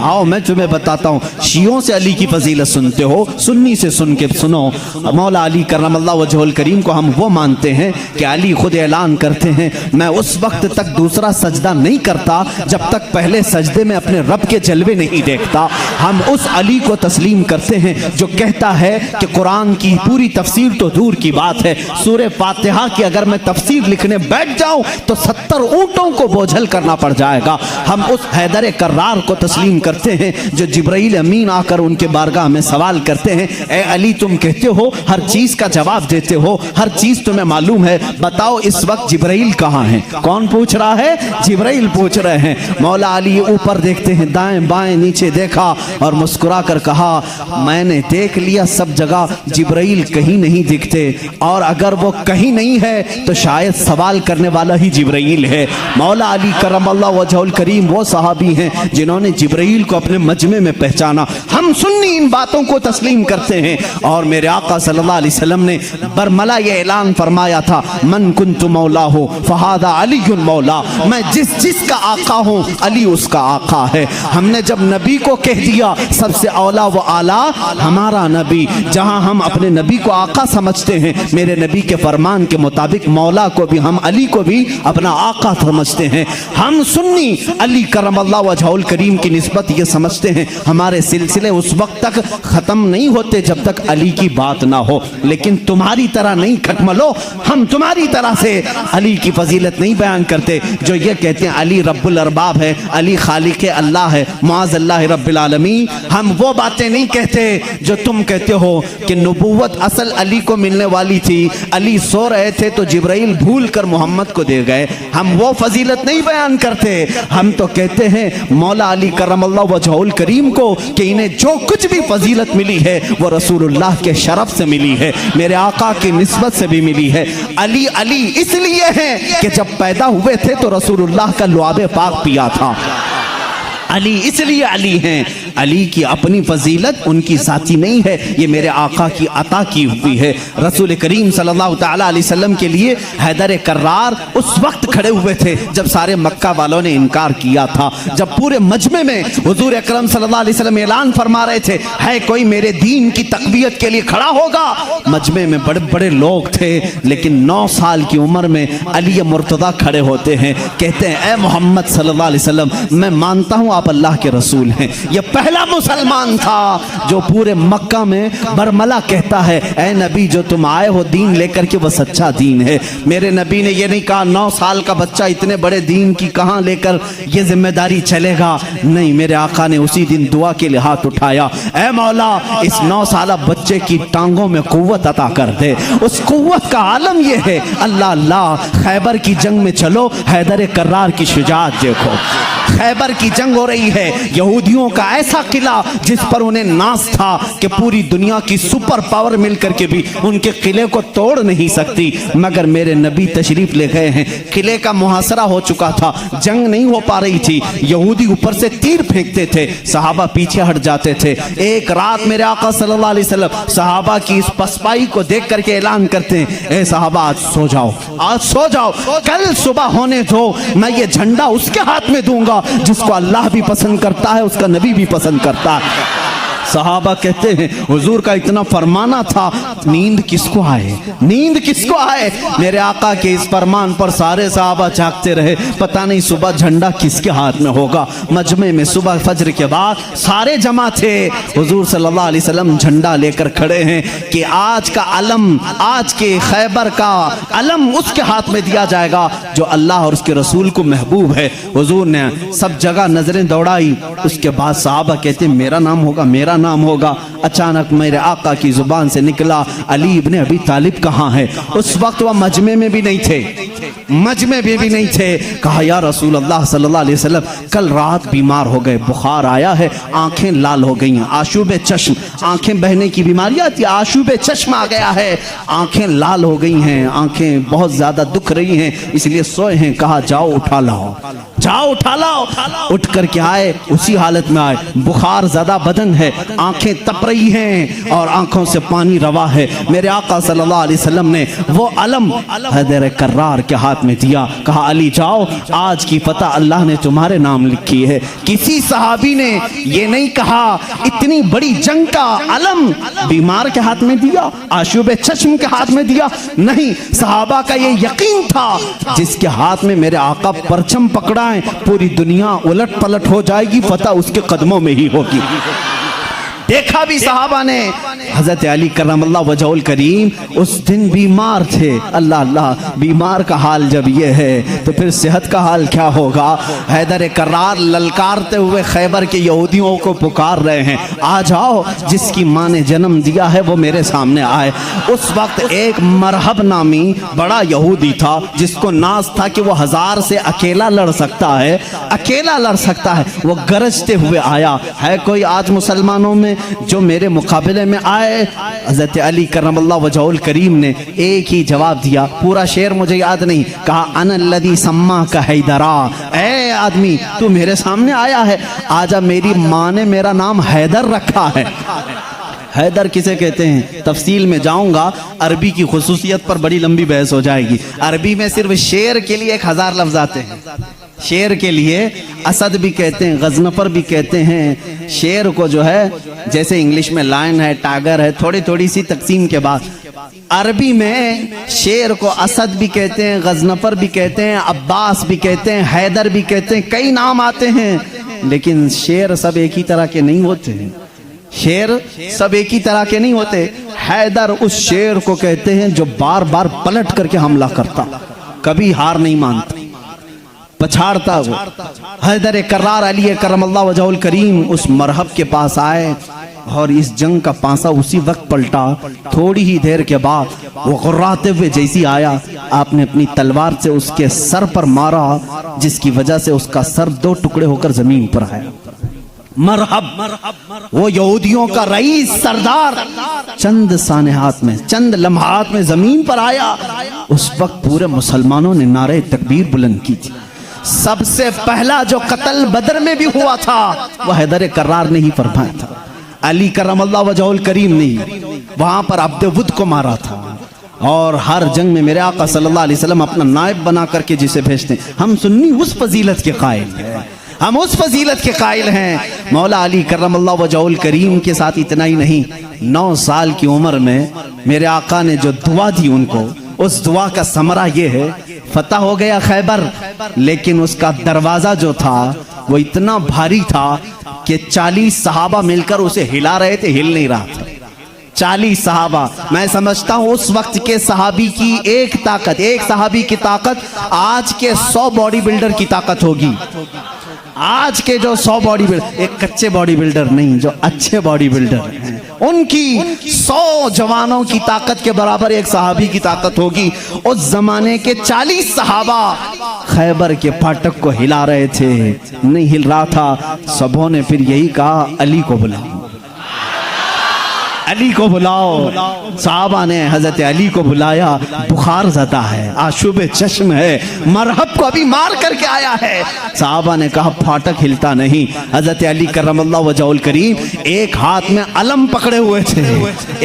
आओ मैं तुम्हें बताता हूँ। शियों से अली की फजीलत सुनते हो, सुन्नी से सुन के सुनो। मौला अली करमल्लाहु वजहुल करीम को हम वो मानते हैं कि अली खुद ऐलान करते हैं, मैं उस वक्त तक दूसरा सजदा नहीं करता जब तक पहले सजदे में अपने रब के जलवे नहीं देखता। हम उस अली को तस्लीम करते हैं जो कहता है कि कुरान की पूरी तफसीर तो दूर की बात है, सूरह फातिहा की अगर मैं तफसीर लिखने बैठ जाऊं तो 70 ऊंटों को बोझल करना पड़ जाएगा। हम उस हैदर कर्रार को तस्लीम करते हैं जो जिब्राइल अमीन आकर उनके बारगाह में सवाल करते हैं, ए अली तुम कहते हो हर चीज का जवाब देते हो, हर चीज तुम्हें मालूम है, बताओ इस वक्त जिब्राइल कहाँ है? कौन पूछ रहा है? जिब्राइल पूछ रहे हैं। मौला अली ऊपर देखते हैं, दाएं बाएं नीचे देखा और मुस्कुरा कर कहा, मैंने देख लिया सब जगह जिब्राइल कहीं नहीं दिखते, और अगर वो कहीं नहीं है तो शायद सवाल करने वाला ही जिब्राइल है। मौला अली करमल्लाहु वजहुल करीम वो सहाबी हैं जिन्होंने जिब्राइल को अपने मजमे में पहचाना। हम सुन्नी इन बातों को तस्लीम करते हैं। और मेरे आका सल्लल्लाहु अलैहि वसल्लम ने बरमला ये ऐलान फरमाया था, मन कुन्तु मौला हो फहादा अलीयुल मौला, मैं जिसका आका हूँ अली उसका आका है। हमने जब नबी को कह दिया सबसे औला व आला हमारा नबी, जहाँ हम अपने नबी को आका समझते हैं, मेरे नबी के फरमान के मुताबिक मौला को भी हम अली को भी अपना आका समझते हैं। हम सुन्नी अली करमल्लाहु वजहुल करीम की निस्बत ये समझते हैं हमारे सिलसिले उस वक्त तक खत्म नहीं होते जब तक अली की बात ना हो। लेकिन तुम्हारी तरह नहीं खटमलो, हम तुम्हारी तरह से अली की फजीलत नहीं बयान करते जो ये कहते हैं अली रब्बुल अरबाब है, अली खालिक अल्लाह है, मुआज़ अल्लाह रब्बिल आलमीन। हम वो बातें नहीं कहते जो तुम कहते हो कि नबूवत असल अली को मिलने वाली थी, अली सो रहे थे तो जिब्राइल भूल कर मोहम्मद को दे गए। हम वो फजीलत नहीं बयान करते। हम तो कहते हैं मौला अली करमल्लाहु वजहुल करीम को कि इन्हें जो कुछ भी फजीलत मिली है वो रसूलुल्लाह के शरफ से मिली है, मेरे आका की निस्बत से भी मिली है। अली अली इसलिए है कि जब पैदा हुए थे तो रसूलुल्लाह का लुआबे पाक पिया था। अली इसलिए अली हैं, अली की अपनी फजीलत उनकी साथी नहीं है, ये मेरे आका की अता की हुई है। रसूल करीम सल्लल्लाहु ताला अलैहि वसल्लम के लिए हैदर कर्रार उस वक्त खड़े हुए थे जब सारे मक्का वालों ने इनकार किया था, जब पूरे मजमे में हुजूर अकरम सल्लल्लाहु अलैहि वसल्लम ऐलान फरमा रहे थे, है कोई मेरे दीन की तकबीयत के लिए खड़ा होगा? मजमे में बड़े बड़े लोग थे, लेकिन 9 साल की उम्र में अली मुर्तदा खड़े होते हैं, कहते हैं ए मोहम्मद सल्लल्लाहु अलैहि वसल्लम, मैं मानता हूँ आप अल्लाह के रसूल हैं। यह पहला मुसलमान था जो पूरे मक्का में बरमला कहता है, ऐ नबी जो तुम आए हो दीन लेकर के वो सच्चा दीन है। मेरे नबी ने यह नहीं कहा 9 साल का बच्चा इतने बड़े दीन की कहां लेकर ये जिम्मेदारी चलेगा, नहीं, मेरे आका ने उसी दिन दुआ के लिए हाथ उठाया, ऐ मौला इस 9 साल बच्चे की टांगों में कुव्वत अता कर दे। उस कुव्वत का आलम यह है, अल्लाह अल्लाह, खैबर की जंग में चलो, हैदर कर्रार की शुजाअत देखो। खैबर की जंग हो रही है, यहूदियों का ऐसा किला जिस पर उन्हें नाज था कि पूरी दुनिया की सुपर पावर मिलकर के भी उनके किले को तोड़ नहीं सकती, मगर मेरे नबी तशरीफ ले गए हैं। किले का मुहासरा हो चुका था, जंग नहीं हो पा रही थी, यहूदी ऊपर से तीर फेंकते थे, सहाबा पीछे हट जाते थे। एक रात मेरे आका सल्लल्लाहु अलैहि वसल्लम सहाबा की इस पसपाई को देख करके ऐलान करते हैं, ए सहाबा आज सो जाओ, आज सो जाओ, कल सुबह होने दो, मैं ये झंडा उसके हाथ में दूंगा जिसको अल्लाह भी पसंद करता है, उसका नबी भी पसंद करता है। सहाबा कहते हैं हुजूर का इतना फरमाना था, नींद किसको आए, नींद किसको आए? मेरे आका के इस फरमान पर सारे सहाबा जागते रहे, पता नहीं सुबह झंडा किसके हाथ में होगा। मजमे में सुबह फजर के बाद सारे जमा थे, हुजूर सल्लल्लाहु अलैहि वसल्लम झंडा लेकर खड़े हैं कि आज का अलम, आज के खैबर का अलम उसके हाथ में दिया जाएगा जो अल्लाह और उसके रसूल को महबूब है। हुजूर ने सब जगह नजरें दौड़ाई, उसके बाद सहाबा कहते मेरा नाम होगा, मेरा नाम होगा। अचानक मेरे आका की जुबान से निकला, अली इब्ने अबी तालिब कहाँ है? उस वक्त वह मजमे में भी नहीं थे, मजमे में भी नहीं थे। कहा या रसूल अल्लाह सल्लल्लाहु अलैहि वसल्लम, कल रात बीमार हो गए, बुखार आया है, आंखें लाल हो गई हैं, आशूबे चश्म, आंखें बहने की बीमारी आती है, आशूबे चश्म आ गया है, आंखें लाल हो गई हैं, आंखें बहुत ज्यादा दुख रही हैं, इसलिए सोए हैं। कहा जाओ उठा लाओ, जाओ उठा लाओ। उठ करके आए, उसी हालत में आए, बुखार ज़्यादा बदन है, आंखें तप रही हैं और आंखों से पानी रवा है। मेरे आका सल्लल्लाहु अलैहि वसल्लम ने वो अलम हैदर कर्रार के हाथ में दिया, कहा अली जाओ, आज की फतह अल्लाह ने तुम्हारे नाम लिखी है। किसी सहाबी ने ये नहीं कहा इतनी बड़ी जंग का अलम बीमार के हाथ में दिया, आशूब चश्म के हाथ में दिया, नहीं। सहाबा का ये यकीन था जिसके हाथ में मेरे आका परचम पकड़ाएं पूरी दुनिया उलट पलट हो जाएगी, फतह उसके कदमों में ही होगी। देखा भी सहाबा ने। हजरत अली करमल्लाह वजहुल करीम उस दिन बीमार थे। अल्लाह अल्लाह, बीमार का हाल जब ये है तो फिर सेहत का हाल क्या होगा। हैदर कर्रार ललकारते हुए खैबर के यहूदियों को पुकार रहे हैं, आ जाओ, जिसकी माँ ने जन्म दिया है वो मेरे सामने आए। उस वक्त एक मरहब नामी बड़ा यहूदी था जिसको नाज था कि वो 1000 से अकेला लड़ सकता है, अकेला लड़ सकता है। वो गरजते हुए आया, है कोई आज मुसलमानों में जो मेरे मुकाबले में आए। हज़रत अली करमल्लाह वजहुल करीम ने एक ही जवाब दिया, पूरा शेर मुझे याद नहीं, कहा अनल्लज़ी सम्मा का हैदरा, ए आदमी तू मेरे सामने आया है, आजा, मेरी माँ ने मेरा नाम हैदर रखा है। हैदर किसे कहते हैं तफसील में जाऊंगा, अरबी की खुसूसियत पर बड़ी लंबी बहस हो जाएगी। अरबी में सिर्फ शेर के लिए 1000 लफ्ज आते हैं। शेर के लिए असद भी कहते हैं, गजनफर भी कहते हैं। शेर को जो है जैसे इंग्लिश में लायन है, टाइगर है, थोड़ी थोड़ी सी तकसीम के बाद अरबी में शेर को असद भी कहते हैं, गजनफर भी कहते हैं, अब्बास भी कहते हैं, हैदर भी कहते हैं, कई नाम आते हैं। लेकिन शेर सब एक ही तरह के नहीं होते हैं। शेर सब एक ही तरह के नहीं होते। हैदर उस शेर को कहते हैं जो बार बार पलट करके हमला करता, कभी हार नहीं मानता, पछाड़ता। वो हैदर कर्रार अली करमल्लाह वजहुल करीम उस मरहब के पास आए और इस जंग का पासा उसी वक्त पलटा। थोड़ी ही देर के बाद वो गुर्राते हुए जैसी आया, आपने अपनी तलवार से उसके सर पर मारा, जिसकी वजह से उसका सर 2 टुकड़े होकर जमीन पर आया। मरहब वो यहूदियों का रईस सरदार चंद सानेहात में, चंद लम्हात में जमीन पर आया। उस वक्त पूरे मुसलमानों ने नारे तकबीर बुलंद की थी। सबसे पहला जो कत्ल बदर में भी हुआ था वह हैदर कर्रार ने ही फरमाया था। अली करमल्लाह वजहुल करीम ने वहां पर अब्दुवुद को मारा था। और हर जंग में मेरे आका सल्लल्लाहु अलैहि वसल्लम अपना नायब बना करके जिसे भेजते, हम सुन्नी उस फजीलत के कायल हैं, हम उस फजीलत के कायल हैं। मौला अली करमल्लाह वजहुल करीम के साथ इतना ही नहीं, 9 साल की उम्र में मेरे आका ने जो दुआ दी उनको, उस दुआ का समरा ये है, फतह हो गया खैबर, लेकिन उसका दरवाजा जो था वो इतना भारी था कि 40 सहाबा मिलकर उसे हिला रहे थे, हिल नहीं रहा था। 40 सहाबा, मैं समझता हूं उस वक्त के सहाबी की एक ताकत, एक सहाबी की ताकत आज के 100 बॉडी बिल्डर की ताकत होगी। आज के जो 100 बॉडी बिल्डर, एक कच्चे बॉडी बिल्डर नहीं, जो अच्छे बॉडी बिल्डर हैं, उनकी 100 जवानों की ताकत के बराबर एक सहाबी की ताकत होगी। उस जमाने के 40 सहाबा खैबर के फाटक को हिला रहे थे, नहीं हिल रहा था। सबों ने फिर यही कहा, अली को बुलाओ, अली को बुलाओ। साहबा ने हजरत अली को बुलाया। बुखार ज़दा है, आशुब चश्म है, मरहब को अभी मार करके आया है। साहबा ने कहा फाटक हिलता नहीं। हजरत अली करमल्लाह वजहुल करीम एक हाथ में अलम पकड़े हुए थे,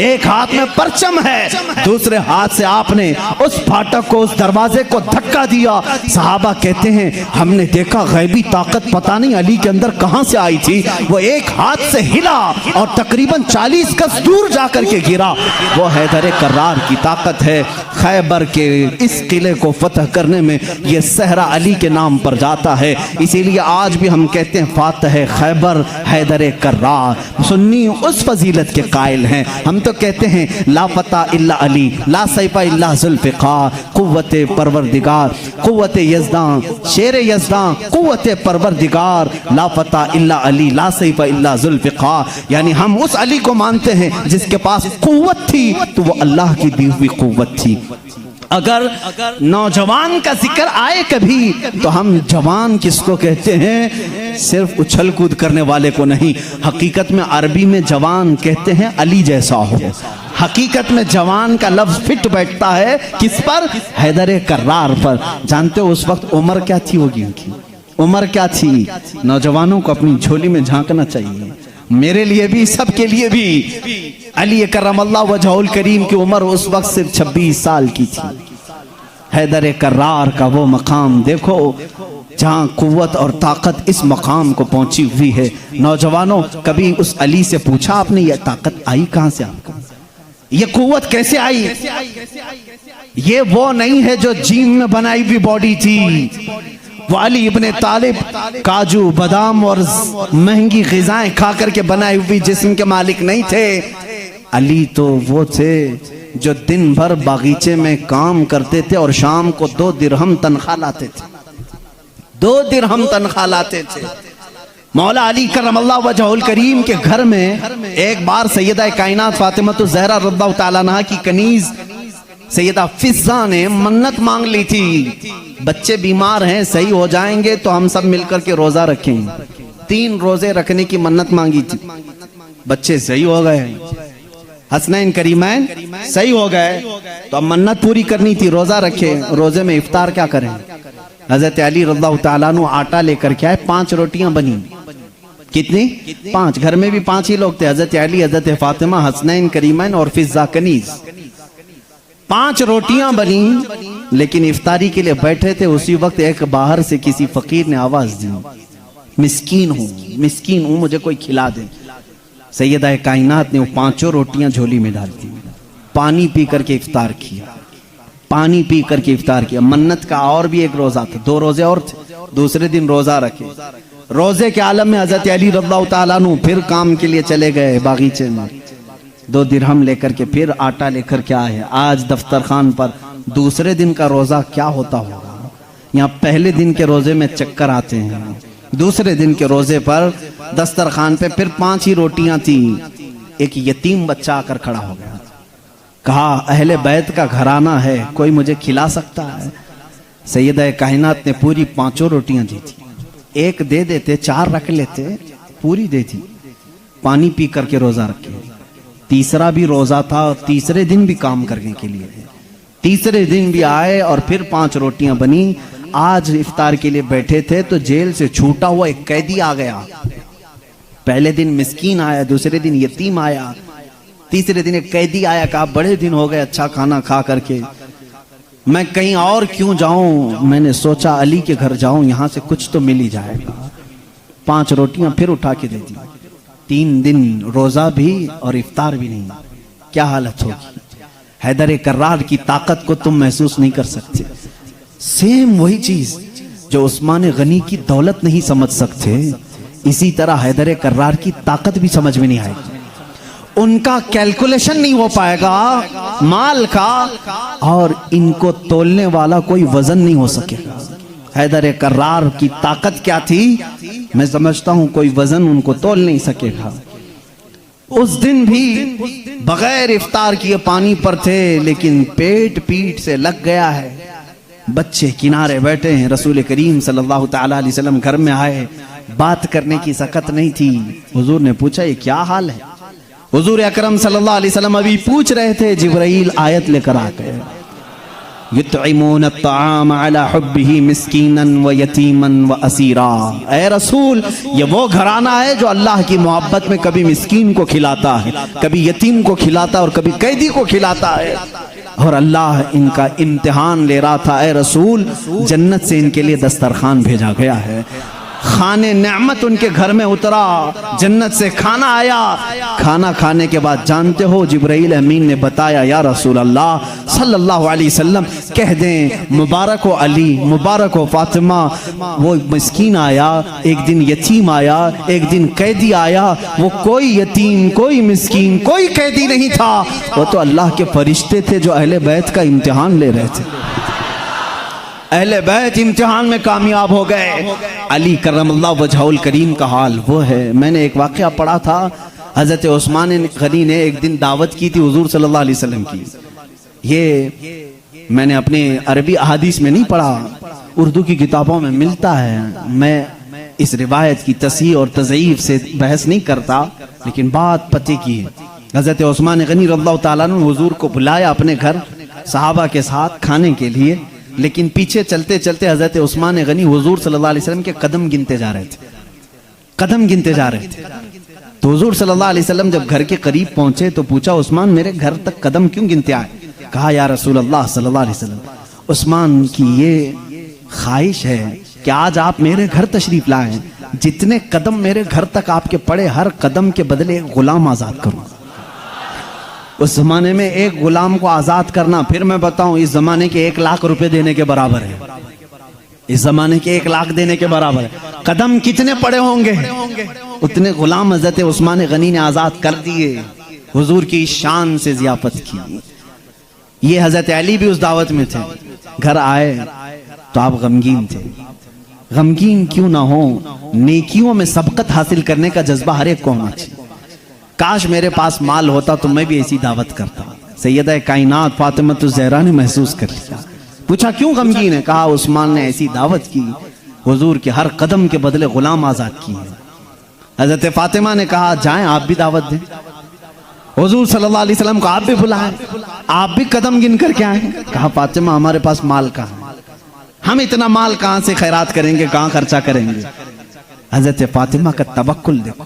एक हाथ में परचम है, दूसरे हाथ से आपने उस फाटक को, उस दरवाजे को धक्का दिया। साहबा कहते हैं हमने देखा गैबी ताकत पता नहीं अली के अंदर कहां से आई थी, वो एक हाथ से हिला और तकरीबन 40 गज दूर जाकर के गिरा। वो हैदर कर्रार की ताकत है। खैबर के इस किले को फतह करने में ये सहरा अली के नाम पर जाता है। इसीलिए आज भी हम कहते हैं फातह खैबर हैदर कर्रार। सुन्नी उस फजीलत के कायल हैं। हम तो कहते हैं ला फतह इल्ला अली, ला सैफा इल्ला जुल्फ़िकार, कुव्वत परवरदिगार, कुव्वत यज़दान, शेर यज़दान, कुव्वत परवरदिगार, ला फतह इल्ला अली, ला सैफा इल्ला जुल्फ़िकार। यानी हम उस अली को मानते हैं जिसके पास कुव्वत थी तो वो अल्लाह की दी हुई कुव्वत थी। अगर नौजवान का जिक्र आए कभी तो हम जवान किसको कहते हैं? सिर्फ उछल कूद करने वाले को नहीं। हकीकत में अरबी में जवान कहते हैं अली जैसा हो। हकीकत में जवान का लफ्ज फिट बैठता है किस पर? हैदर कर्रार पर। जानते हो उस वक्त उम्र क्या थी होगी उनकी? उम्र क्या थी? नौजवानों को अपनी झोली में झांकना चाहिए, मेरे लिए भी, सबके लिए भी। अली करमल्लाहु वजहुल करीम की उम्र उस वक्त सिर्फ 26 साल की थी। हैदर कर्रार का वो मकाम देखो जहाँ कुव्वत और ताकत इस मकाम को पहुंची हुई है। नौजवानों, कभी उस अली से पूछा आपने ये ताकत आई कहां से आपको? ये कुव्वत कैसे आई? ये वो नहीं है जो जिम में बनाई हुई बॉडी थी। वो अली इब्ने तालिब काजू बादाम और महंगी ग़िज़ाएं खा करके बनाई हुई जिस्म के मालिक नहीं थे। अली तो वो थे जो दिन भर बागीचे में काम करते थे और शाम को 2 दिरहम तनख्वाह लाते थे। 2 दिरहम तनख्वाह लाते थे। मौला अली करमल्लाहु वजहुल करीम के घर में एक बार सैयदा कायनात फातिमा ज़हरा रज़ियल्लाहु ताला अन्हा की कनीज सैयदा फिज़्ज़ा ने मन्नत मांग ली थी, बच्चे बीमार हैं, सही हो जाएंगे तो हम सब मिलकर के रोजा रखेंगे। 3 रोजे रखने की मन्नत मांगी थी, बच्चे सही हो गए, हसनैन करीमैन सही हो गए, तो अब मन्नत पूरी करनी थी, रोजा रखे। रोजे में इफ्तार क्या करें? हजरत अली रज़ियल्लाहु ताला अन्हु आटा लेकर के आए, 5 रोटियां बनी। कितनी? 5। घर में भी 5 ही लोग थे, हजरत अली, हजरत फातिमा, हसनैन करीमैन और फिज़्ज़ा कनीज। 5 रोटियां बनी, लेकिन इफ्तारी के लिए बैठे थे। उसी वक्त एक बाहर से किसी फकीर ने आवाज दी, मिस्कीन हूं, मुझे कोई खिला दे। सैयदा कायनात ने वो 5 रोटियां झोली में डाल दी, पानी पी करके इफ्तार किया, पानी पी करके इफ्तार किया। मन्नत का और भी एक रोजा था, 2 रोजे और थे, दूसरे दिन रोजा रखे। रोजे के आलम में हजरत अली रज़ियल्लाहु ताला अन्हु फिर काम के लिए चले गए बागीचे में, 2 दिरहम लेकर के फिर आटा लेकर के आए। आज दफ्तर खान पर दूसरे दिन का रोजा क्या होता होगा? यहाँ पहले दिन के रोजे में चक्कर आते हैं, दूसरे दिन के रोजे पर दस्तरखान पे फिर 5 ही रोटियां थी। एक यतीम बच्चा आकर खड़ा हो गया, कहा अहले बैत का घराना है, कोई मुझे खिला सकता है? सैयदा कायनात ने पूरी 5 रोटियां दी थी, एक दे देते, 4 रख लेते, पूरी दे दी, पानी पी करके रोजा रखे। तीसरा भी रोजा था और तीसरे दिन भी काम करने के लिए, तीसरे दिन भी आए और फिर 5 रोटियां बनी। आज इफ्तार के लिए बैठे थे तो जेल से छूटा हुआ एक कैदी आ गया। पहले दिन मिस्कीन आया, दूसरे दिन यतीम आया, तीसरे दिन एक कैदी आया, कहा बड़े दिन हो गए अच्छा खाना खा करके, मैं कहीं और क्यों जाऊं, मैंने सोचा अली के घर जाऊं, यहां से कुछ तो मिल ही जाएगा। 5 रोटियां फिर उठा के दे दी। 3 दिन रोजा भी और इफ्तार भी नहीं, क्या हालत होगी? हैदर कर्रार की ताकत को तुम महसूस नहीं कर सकते। सेम वही चीज जो उस्मान गनी की दौलत नहीं समझ सकते, इसी तरह हैदर कर्रार की ताकत भी समझ में नहीं आएगी। उनका कैलकुलेशन नहीं हो पाएगा माल का, और इनको तोलने वाला कोई वजन नहीं हो सकेगा। हैदर कर्रार की ताकत क्या थी, मैं समझता हूं कोई वजन उनको तोल नहीं सकेगा। उस दिन भी बगैर इफ्तार किए पानी पर थे, लेकिन पेट पीठ से लग गया है। बच्चे किनारे बैठे हैं, रसूल करीम सल्लल्लाहु ताला अलैहि वसल्लम घर में आए, बात करने की सकत नहीं थी। हुजूर ने पूछा ये क्या हाल है? हुजूर अकरम सल्लल्लाहु अलैहि वसल्लम अभी पूछ रहे थे, जिब्राइल आयत लेकर आ गए, युतइमून अत्ताम अला हुब्बिही मिस्कीनन व यतीमन व असीरा। ऐ रसूल, ये वो घराना है जो अल्लाह की मोहब्बत में कभी मिस्कीन को खिलाता है, कभी यतीम को खिलाता है और कभी कैदी को खिलाता है। और अल्लाह इनका इम्तिहान ले रहा था। ऐ रसूल, जन्नत से इनके लिए दस्तरखान भेजा गया है, खाने नेमत उनके घर में उतरा, जन्नत से खाना आया। खाना खाने के बाद जानते हो जिब्राइल अमीन ने बताया, या रसूल अल्लाह सल्लल्लाहु अलैहि वसल्लम कह दें मुबारक हो अली, मुबारक हो फातिमा, वो मिस्कीन आया, एक दिन यतीम आया, एक दिन कैदी आया। वो कोई यतीम, कोई मिस्कीन, कोई कैदी नहीं था, वो तो अल्लाह के फरिश्ते थे जो अहले बैत का इम्तिहान ले रहे थे। अहले बैत इम्तिहान में कामयाब हो गए। अली करमल्लाहु वजहुल करीम का हाल वो है। मैंने एक वाक़या पढ़ा था, हज़रत उस्मान गनी ने एक दिन दावत की थी हुजूर सल्लल्लाहु अलैहि वसल्लम की। ये मैंने अपने अरबी अहादीस में नहीं पढ़ा, उर्दू की किताबों में मिलता है। मैं इस रिवायत की तस्हीह और तज़ईफ से बहस नहीं करता, लेकिन बात पते की है। हज़रत उस्मान गनी रज़ियल्लाहु ताला अन्हु हुजूर को बुलाया अपने घर सहाबा के साथ खाने के लिए। लेकिन पीछे चलते चलते हजरत उस्मान गनी हुजूर सल्लल्लाहु अलैहि वसल्लम के कदम गिनते जा रहे थे, कदम गिनते जा रहे थे। तो हुजूर सल्लल्लाहु अलैहि वसल्लम जब घर के करीब पहुंचे तो पूछा, उस्मान मेरे घर तक कदम क्यों गिनते आए? कहा, या रसूल अल्लाह सल्लल्लाहु अलैहि वसल्लम, उस्मान की ये ख्वाहिश है कि आज आप मेरे घर तशरीफ लाएं, जितने कदम मेरे घर तक आपके पड़े हर कदम के बदले एक गुलाम आजाद करूं। उस जमाने में एक गुलाम को आजाद करना, फिर मैं बताऊं, इस जमाने के 1 लाख रुपए देने के बराबर है। इस जमाने के 1 लाख देने के बराबर है। कदम कितने पड़े होंगे, उतने गुलाम हजरत उस्मान गनी ने आजाद कर दिए। हुजूर की शान से जियाफत की। ये हजरत अली भी उस दावत में थे। घर आए तो आप गमगीन थे। गमगीन क्यों ना हो, नेकियों में सबकत हासिल करने का जज्बा हर एक को होना चाहिए। काश मेरे पास माल होता तो मैं भी ऐसी दावत करता। सैयदा कायनात फातिमा ज़हरा ने महसूस कर लिया। पूछा, क्यों गमगीन है? कहा, उस्मान ने ऐसी दावत की, हुजूर के हर कदम के बदले गुलाम आजाद किए। हजरत फातिमा ने कहा, जाएं आप भी दावत दें। हुजूर सल्लल्लाहु अलैहि वसल्लम को आप भी बुलाएं, आप भी कदम गिन करके आए। कहा, फातिमा हमारे पास माल कहाँ, हम इतना माल कहां से खैरात करेंगे, कहां खर्चा करेंगे। हजरत फातिमा का तवक्कुल देखो।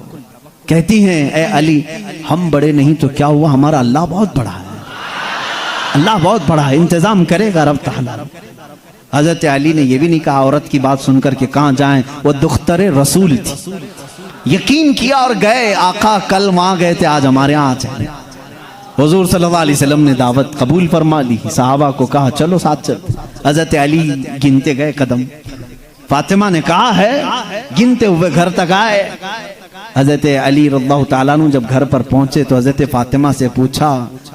कहती हैं, ए अली, हम बड़े नहीं तो क्या हुआ, हमारा अल्लाह बहुत बड़ा है, अल्लाह बहुत बड़ा है, इंतजाम करेगा रब ताला। हजरत अली ने यह भी नहीं कहा औरत की बात सुनकर के कहां जाएं, वो दुख्तरे रसूल थी। यकीन किया और गए। आका कल वहां गए थे, आज हमारे यहाँ आ जाए। हुजूर सल्लल्लाहु अलैहि वसल्लम ने दावत कबूल फरमा ली। सहाबा को कहा, चलो साथ चलते। हजरत अली गिनते गए कदम। फातिमा ने कहा है, गिनते हुए घर तक आए। हजरत अली रज़ियल्लाहु ताला अन्हु जब घर पर पहुंचे तो हजरत फातिमा से पूछा,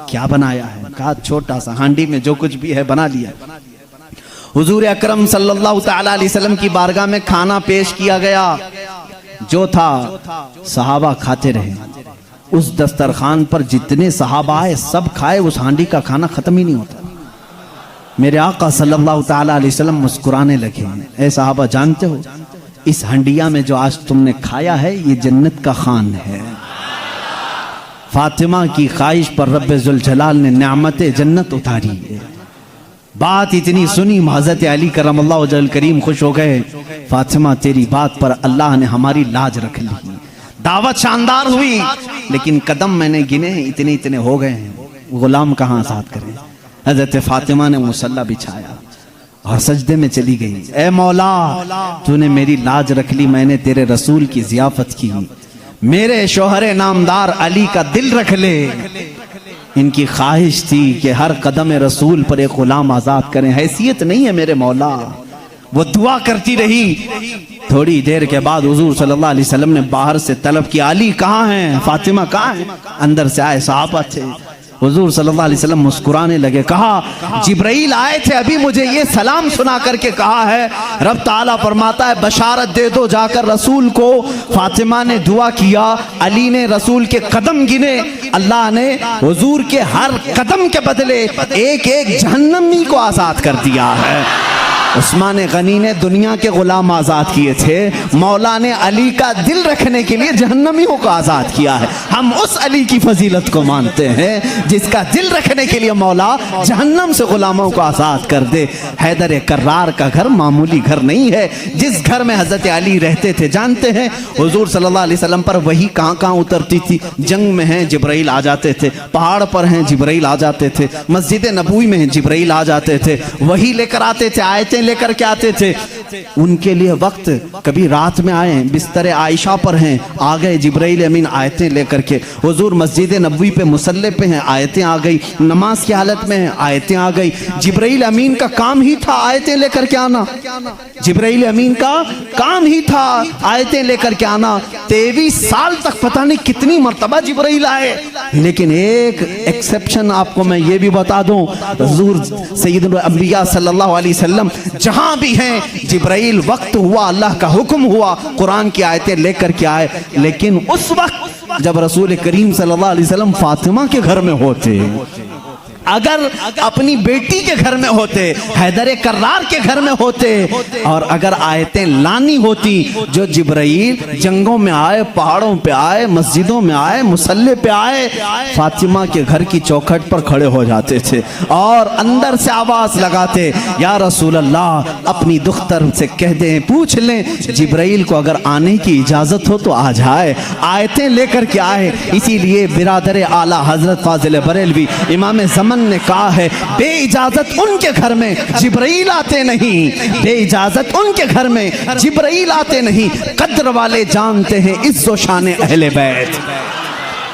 क्या बनाया है? कहा, छोटा सा हांडी में जो कुछ भी है बना लिया। हुजूर अकरम सल्लल्लाहु ताला अलैहि वसल्लम की बारगाह में खाना पेश किया गया। जो था सहाबा खाते रहे। उस दस्तरखान पर जितने सहाबा आए सब खाए, उस हांडी का खाना खत्म ही नहीं होता। मेरे आका सल्लल्लाहु ताला अलैहि वसल्लम मुस्कुराने लगे। ऐ सहाबा, जानते हो इस हंडिया में जो आज तुमने खाया है ये जन्नत का खान है। फातिमा की ख्वाहिश पर रब्बे जुल जलाल ने नेमते जन्नत उतारी है। बात इतनी सुनी, हज़रत अली करमल्लाहु वजहल करीम खुश हो गए। फातिमा, तेरी बात पर अल्लाह ने हमारी लाज रख ली। दावत शानदार हुई, लेकिन कदम मैंने गिने इतने इतने हो गए हैं, गुलाम कहाँ आजाद करें। हज़रत फातिमा ने मुसल्ला बिछाया और सजदे में चली गई। ए मौला, तूने मेरी लाज रख ली, मैंने तेरे रसूल की जियाफत की। मेरे शोहरे नामदार अली का दिल रख ले। इनकी ख्वाहिश थी कि हर कदम रसूल पर एक गुलाम आजाद करें। हैसियत नहीं है मेरे मौला। वो दुआ करती रही। थोड़ी देर के बाद हुजूर सल्लल्लाहु अलैहि वसल्लम ने बाहर से तलब किया, अली कहाँ हैं, फातिमा कहाँ हैं? अंदर से आए सहाबा थे। हुजूर सल्लल्लाहु अलैहि वसल्लम मुस्कुराने लगे। कहा, जिब्राइल आए थे, अभी मुझे ये सलाम सुना करके कहा है, रब ताला फरमाता है बशारत दे दो जाकर रसूल को। फातिमा ने दुआ किया, अली ने रसूल के कदम गिने। अल्लाह ने हुजूर के हर कदम के बदले एक एक जहन्नमी को आजाद कर दिया है। उस्मान गनी ने दुनिया के गुलाम आजाद किए थे, मौला ने अली का दिल रखने के लिए जहन्नमियों को आजाद किया है। हम उस अली की फजीलत को मानते हैं जिसका दिल रखने के लिए मौला जहन्नम से गुलामों को आजाद कर दे। हैदर कर्रार का घर मामूली घर नहीं है। जिस घर में हजरत अली रहते थे, जानते हैं हुजूर सल्लल्लाहु अलैहि वसल्लम पर वही कहाँ कहाँ उतरती थी। जंग में हैं जिब्राइल आ जाते थे, पहाड़ पर हैं जिब्राइल आ जाते थे, मस्जिद नबवी में हैं जिब्राइल आ जाते थे, वही लेकर आते थे, आयतें लेकर के आते थे। उनके लिए वक्त, कभी रात में आए, बिस्तर आयशा पर हैं, आ गए जिब्राइल अमीन आयतें लेकर के। हुजूर मस्जिद नबवी पे मुसल्ले पे हैं, आयतें आ गई। नमाज की हालत में हैं, आयतें आ गई। जिब्राइल अमीन का काम ही था आयतें लेकर के आना। जिब्राइल अमीन का काम ही था आयतें लेकर के आना। 23 साल तक पता नहीं कितनी मर्तबा जिब्राइल आए। लेकिन एक एक्सेप्शन आपको मैं ये भी बता दूं, हुजूर सैयदुल अंबिया सल्लल्लाहु अलैहि वसल्लम जहां भी हैं, जिब्राइल वक्त हुआ, अल्लाह का हुक्म हुआ, कुरान की आयतें लेकर के आए। लेकिन उस वक्त जब रसूल करीम सल्लल्लाहु अलैहि वसल्लम फातिमा के घर में होते, अगर अपनी बेटी के घर में होते, हैदर कर्रार के घर में होते, और अगर आयतें लानी होती जो जिब्राइल जंगों में आए, पहाड़ों पे आए, मस्जिदों में आए, मुसल्ले पे आए, फातिमा के घर की चौखट पर खड़े हो जाते थे और अंदर से आवाज लगाते, या रसूल अल्लाह, अपनी दुख्तर से कह दें, पूछ लें जिब्राइल को अगर आने की इजाजत हो तो आ जाए, आयतें लेकर के आए। इसीलिए बिरादर आला हजरत फाजिल बरेलवी इमाम ज़मन ने कहा है, बे इजाजत उनके घर में जिब्राइल आते नहीं, बे इजाजत उनके घर में जिब्राइल आते नहीं। कद्र वाले जानते हैं इज्जो शान अहले बैत।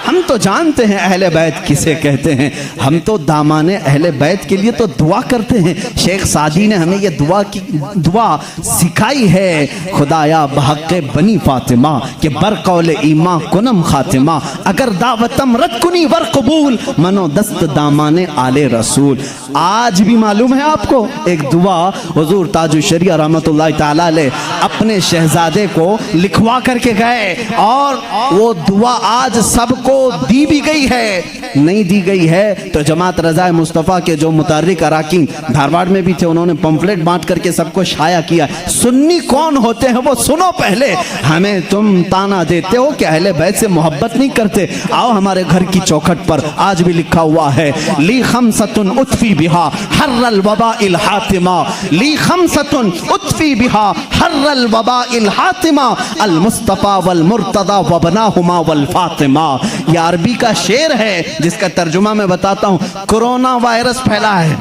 हम तो जानते हैं अहले बैत किसे कहते हैं, हम तो दामाने अहले बैत के लिए तो दुआ करते हैं। शेख सादी ने हमें ये दुआ सिखाई है, खुदाया बहक़ बनी फातिमा के बरकौल ईमा कुनम खातिमा, अगर दावतम रद कुनी वर कबूल, मनो दस्त दामाने आले रसूल। आज भी मालूम है आपको एक दुआ हुजूर ताजुल शरिया रहमतुल्लाह तआला अलैह अपने शहजादे को लिखवा करके गए, और वो दुआ आज सबको दी भी गई है, नहीं दी गई है तो जमात रज़ा मुस्तफ़ा के जो मुतारिक अराकीन धारवाड़ में भी थे, उन्होंने पंफलेट बांट करके सबको शाया किया। सुन्नी कौन होते हैं वो सुनो पहले। हमें तुम ताना देते हो कि अहले बैत से मोहब्बत नहीं करते, आओ हमारे घर की चौखट पर आज भी लिखा हुआ है, ली खमसतुन उतफी बिहा हर्रल वबाइल हातिमा, ली खमसतुन उतफी बिहा हर्रल वबाइल हातिमा, अल मुस्तफ़ा वल मुर्तदा वबनाहुमा वल फातिमा। यह अरबी का शेर है जिसका तर्जुमा मैं बताता हूं। कोरोना वायरस फैला है,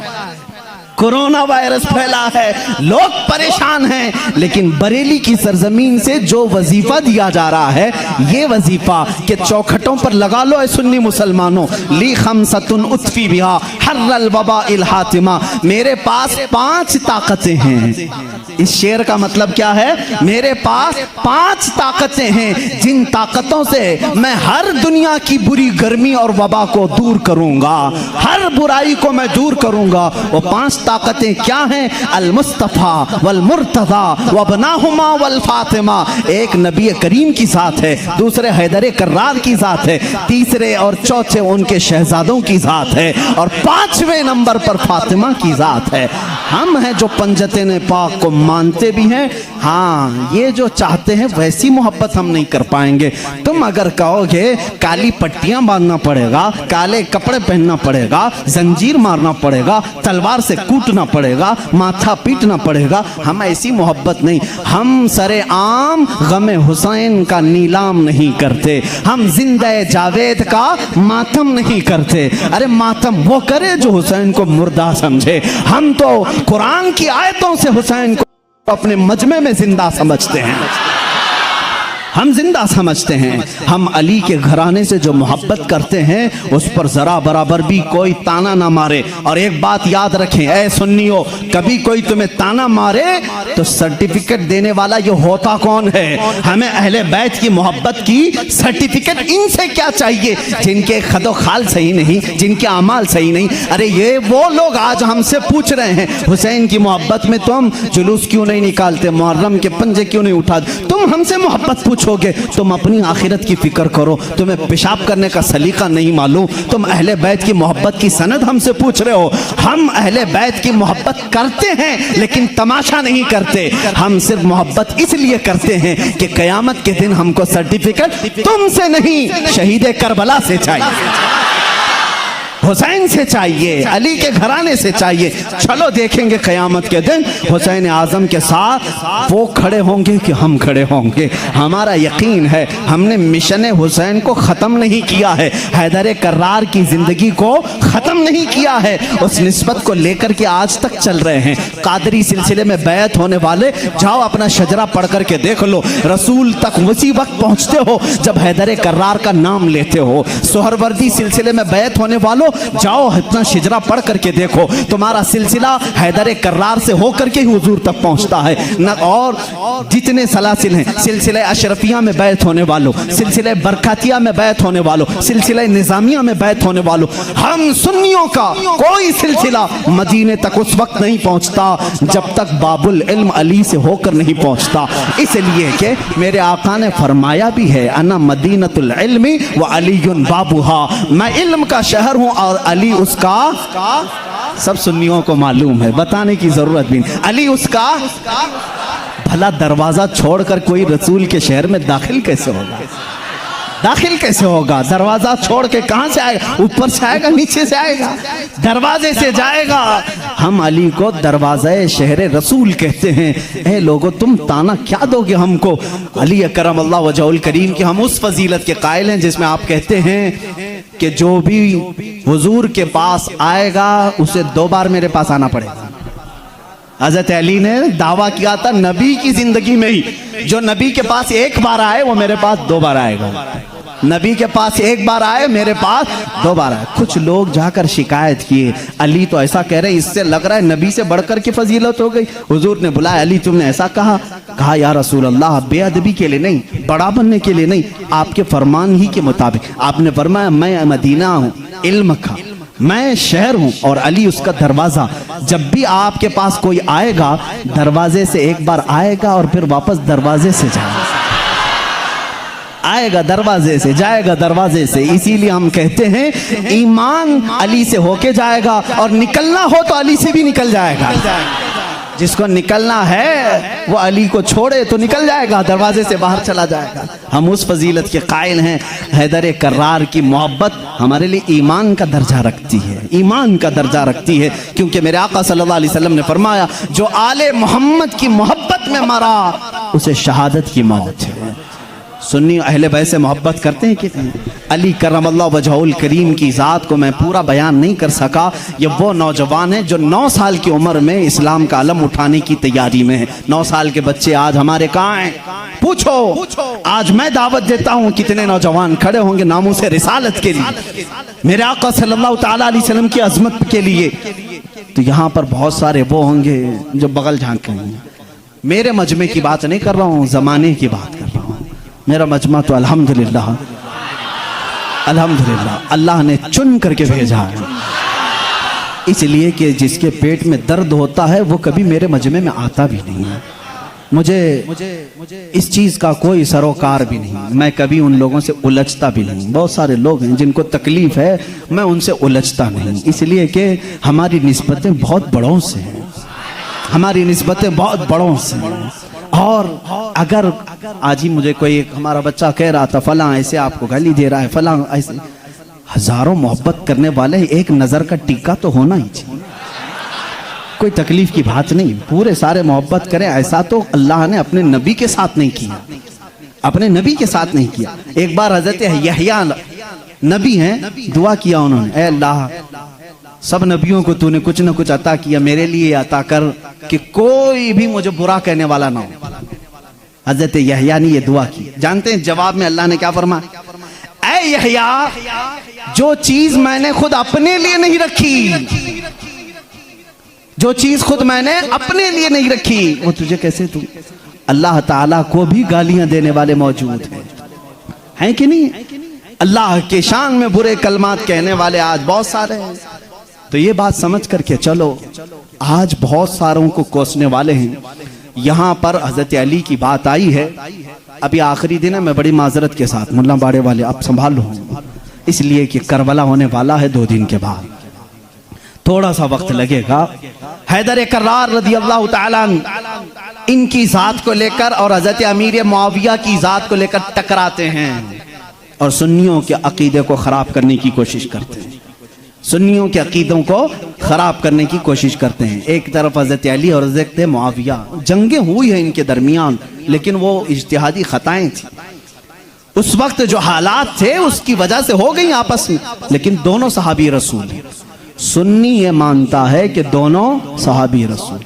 कोरोना वायरस फैला है, लोग परेशान हैं, लेकिन बरेली की सरजमीन से जो वजीफा दिया जा रहा है, ये वजीफा के चौखटों पर लगा लो ऐ सुन्नी मुसलमानों, ली खमसतुन उतफी बिहा हर्रल वबाइल हातिमा, मेरे पास 5 ताकतें हैं। इस शेर का मतलब क्या है? मेरे पास 5 ताकतें हैं जिन ताकतों से मैं हर दुनिया की बुरी गर्मी और वबा को दूर करूंगा, हर बुराई को मैं दूर करूंगा। वो 5 ताकतें क्या हैं? अल मुस्तफ़ा वल मुर्तज़ा वबनाहुमा वल फातिमा। एक नबी करीम की ज़ात है, दूसरे हैदर कर्रार की ज़ात है, तीसरे और चौथे उनके शहजादों की ज़ात है, और 5वें नंबर पर फातिमा की ज़ात है। हम हैं जो पंजतन पाक को मानते भी हैं, हाँ ये जो चाहते हैं वैसी मोहब्बत हम नहीं कर पाएंगे। तुम अगर कहोगे काली पट्टियां बांधना पड़ेगा, काले कपड़े पहनना पड़ेगा, जंजीर मारना पड़ेगा, तलवार से कूटना पड़ेगा, माथा पीटना पड़ेगा, हम ऐसी मोहब्बत नहीं। हम सरे आम गमे हुसैन का नीलाम नहीं करते, हम जिंदे जावेद का मातम नहीं करते। अरे मातम वो करे जो हुसैन को मुर्दा समझे। हम तो कुरान की आयतों से हुसैन को अपने मजमे में जिंदा समझते हैं, हम जिंदा समझते हैं। हम अली के घराने से जो मोहब्बत करते हैं उस पर जरा बराबर भी कोई ताना ना मारे। और एक बात याद रखें ऐ सुन्नियों, कभी कोई तुम्हें ताना मारे तो सर्टिफिकेट देने वाला ये होता कौन है? हमें अहले बैत की मोहब्बत की सर्टिफिकेट इनसे क्या चाहिए जिनके खदो खाल सही नहीं, जिनके अमाल सही नहीं। अरे ये वो लोग आज हमसे पूछ रहे हैं हुसैन की मोहब्बत में तुम जुलूस क्यों नहीं निकालते, मुहर्रम के पंजे क्यों नहीं उठाते। तुम हमसे मोहब्बत पूछोगे, तुम अपनी आखिरत की फिक्र करो, तुम्हें पेशाब करने का सलीका नहीं मालूम, तुम अहले बैत की मोहब्बत की सनद हमसे पूछ रहे हो। हम अहले बैत की मोहब्बत करते हैं लेकिन तमाशा नहीं करते, हम सिर्फ मोहब्बत इसलिए करते हैं कि कयामत के दिन हमको सर्टिफिकेट तुमसे नहीं शहीद करबला से चाहिए, हुसैन से चाहिए, अली के घराने से चाहिए। चलो देखेंगे क़यामत के दिन हुसैन आज़म के साथ वो खड़े होंगे कि हम खड़े होंगे। हमारा यकीन है हमने मिशन हुसैन को ख़त्म नहीं किया है, हैदर कर्रार की ज़िंदगी को ख़त्म नहीं किया है, उस निस्बत को लेकर के आज तक चल रहे हैं। कादरी सिलसिले में बैत होने वाले जाओ अपना शजरा पढ़ करके देख लो, रसूल तक उसी वक्त पहुँचते हो जब हैदर कर्रार का नाम लेते हो। सोहरवर्दी सिलसिले में बैत होने वालों जाओ इतना शिजरा पढ़ करके देखो, तुम्हारा सिलसिला हैदर कर्रार से होकर के ही हुजूर तक पहुंचता है न। और जितने सलासिल हैं, सिलसिले अशरफिया में बैत होने वालों, सिलसिले बरकातिया में बैत होने वालों, सिलसिले निजामिया में बैत होने वालों, हम सुन्नियों का कोई सिलसिला मदीने तक उस वक्त नहीं पहुंचता जब तक बाबुल इल्म अली से होकर नहीं पहुंचता। इसलिए कि मेरे आका ने फरमाया भी है, अना मदीनतुल इल्मी व अलीयुन बाबुहा, मैं इल्म का शहर हूँ और अली उसका, सब सुन्नियों को मालूम है, बताने की जरूरत भी नहीं, अली उसका। भला दरवाजा छोड़कर कोई रसूल के शहर में दाखिल कैसे होगा? दाखिल कैसे होगा? दरवाजा छोड़ के कहां से आएगा? ऊपर से आएगा, नीचे से आएगा, दरवाजे से जाएगा। हम अली को दरवाज़े शहर रसूल कहते हैं। ए लोगों, तुम ताना क्या दोगे हमको? अली अकरम अल्लाह वजहुल करीम की हम उस फजीलत के कायल हैं जिसमें आप कहते हैं कि जो भी हुजूर के पास आएगा उसे 2 बार मेरे पास आना पड़ेगा। हज़रत अली ने दावा किया था नबी की जिंदगी में ही, जो नबी के पास 1 बार आए वो मेरे पास 2 बार आएगा। नबी के पास 1 बार आए, मेरे पास 2 बार आए। कुछ लोग जाकर शिकायत किए, अली तो ऐसा कह रहे, इससे लग रहा है नबी से बढ़कर की फजीलत हो गई। हुजूर ने बुलाया, अली तुमने ऐसा कहा? कहा या रसूल अल्लाह, बेअदबी के लिए नहीं, बड़ा बनने के लिए नहीं, आपके फरमान ही के मुताबिक। आपने फरमाया मैं मदीना हूँ इल्म का, मैं शहर हूं और अली उसका दरवाजा। जब भी आपके पास कोई आएगा दरवाजे से 1 बार आएगा और फिर वापस दरवाजे से जाएगा, आएगा दरवाजे से, जाएगा दरवाजे से। इसीलिए हम कहते हैं ईमान अली से होके जाएगा और निकलना हो तो अली से भी निकल जाएगा। जिसको निकलना है वो अली को छोड़े तो निकल जाएगा, दरवाजे से बाहर चला जाएगा। हम उस फजीलत के कायल हैं। हैदर कर्रार की मोहब्बत हमारे लिए ईमान का दर्जा रखती है, ईमान का दर्जा रखती है, क्योंकि मेरे आका सल्लल्लाहु अलैहि वसल्लम ने फरमाया जो आले मोहम्मद की मोहब्बत में मरा उसे शहादत की मौत है। सुन्नी अहले बैत से मोहब्बत करते हैं कितने? अली करमल्लाहु वजहुल करीम की ज़ात को मैं पूरा बयान नहीं कर सका। ये वो नौजवान है जो 9 साल की उम्र में इस्लाम का अलम उठाने की तैयारी में है। 9 साल के बच्चे आज हमारे कहाँ हैं? पूछो। आज मैं दावत देता हूँ, कितने नौजवान खड़े होंगे नामूस रिसालत के लिए, मेरे आका सल्लल्लाहु ताला अलैहि वसल्लम की अजमत के लिए। तो यहाँ पर बहुत सारे वो होंगे जो बगल झांकेंगे। मेरे मजमे की बात नहीं कर रहा हूँ, ज़माने की बात कर रहा हूँ। मेरा मजमा तो अल्हम्दुलिल्लाह अल्लाह ने चुन करके भेजा है, इसलिए कि जिसके पेट में दर्द होता है वो कभी मेरे मजमे में आता भी नहीं है। मुझे इस चीज़ का कोई सरोकार भी नहीं, मैं कभी उन लोगों से उलझता भी नहीं। बहुत सारे लोग हैं जिनको तकलीफ है, मैं उनसे उलझता नहीं, इसलिए कि हमारी निस्बतें बहुत बड़ों से हैं, हमारी निस्बतें बहुत बड़ों से हैं। और अगर आज ही मुझे कोई हमारा बच्चा कह रहा था फलां ऐसे आपको गाली दे रहा है, फलां ऐसे, हजारों मोहब्बत करने वाले एक नजर का टीका तो होना ही चाहिए। कोई तकलीफ की बात नहीं, पूरे सारे मोहब्बत करें। ऐसा तो अल्लाह ने अपने नबी के साथ नहीं किया, अपने नबी के साथ नहीं किया। एक बार हजरत यहया नबी हैं, दुआ किया उन्होंने, ऐ अल्लाह सब नबियों को तूने कुछ न कुछ अता किया, मेरे लिए अता कर कि कोई भी मुझे बुरा कहने वाला ना हो। हजरत यहया ने ये दुआ की। जानते हैं जवाब में अल्लाह ने क्या फरमाया? ऐ यहया, जो चीज मैंने खुद अपने लिए नहीं रखी, जो चीज खुद मैंने अपने लिए नहीं रखी वो तुझे कैसे तू? अल्लाह ताला को भी गालियां देने वाले मौजूद हैं कि नहीं? अल्लाह के शान में बुरे कलमात कहने वाले आज बहुत सारे हैं। तो ये बात समझ करके चलो, आज बहुत सारों को कोसने वाले हैं। यहाँ पर हजरत अली की बात आई है। अभी आखिरी दिन है, मैं बड़ी माजरत के साथ, मुल्ला बाड़े वाले आप संभाल लो, इसलिए कि करबला होने वाला है 2 दिन के बाद, थोड़ा सा वक्त लगेगा। हैदर कर्रार रज़ी अल्लाह ताला इनकी जात को लेकर और हजरत अमीर मुआविया की जात को लेकर टकराते हैं और सुन्नियों के अकीदे को खराब करने की कोशिश करते हैं, सुन्नियों के अकीदों को खराब करने की कोशिश करते हैं। एक तरफ हजरत अली और हजरत मुआविया, जंगें हुई है इनके दरमियान, लेकिन वो इज्तिहादी खताएं थी। उस वक्त जो हालात थे उसकी वजह से हो गई आपस में, लेकिन दोनों सहाबी रसूल हैं। सुन्नी ये मानता है कि दोनों सहाबी रसूल।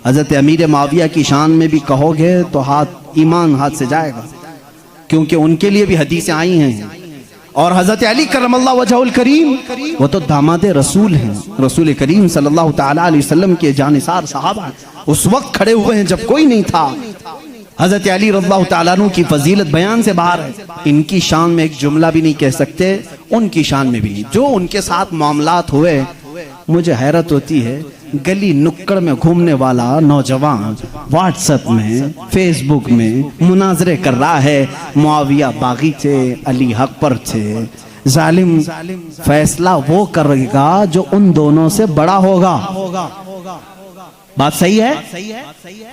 हजरत अमीर मुआविया की शान में भी कहोगे तो हाथ ईमान हाथ से जाएगा, क्योंकि उनके लिए भी हदीसें आई हैं। और हजरत अली करमल्लाहु वजहुल करीम वो तो दामाद रसूल हैं, रसूल करीम सल्लल्लाहु ताला अलैहि वसल्लम के जानिसार सहाबा उस वक्त खड़े हुए हैं जब कोई नहीं था। हजरत अली रज़ियल्लाहु ताला अन्हु की फजीलत बयान से बाहर है। इनकी शान में एक जुमला भी नहीं कह सकते, उनकी शान में भी नहीं। जो उनके साथ मामलात हुए, मुझे हैरत होती है, गली नुक्कड़ में घूमने वाला नौजवान व्हाट्सएप में, फेसबुक में मुनाजरे कर रहा है, मुआविया बागी थे, अली हक पर थे, जालिम फैसला वो करेगा जो उन दोनों से बड़ा होगा। बात सही है?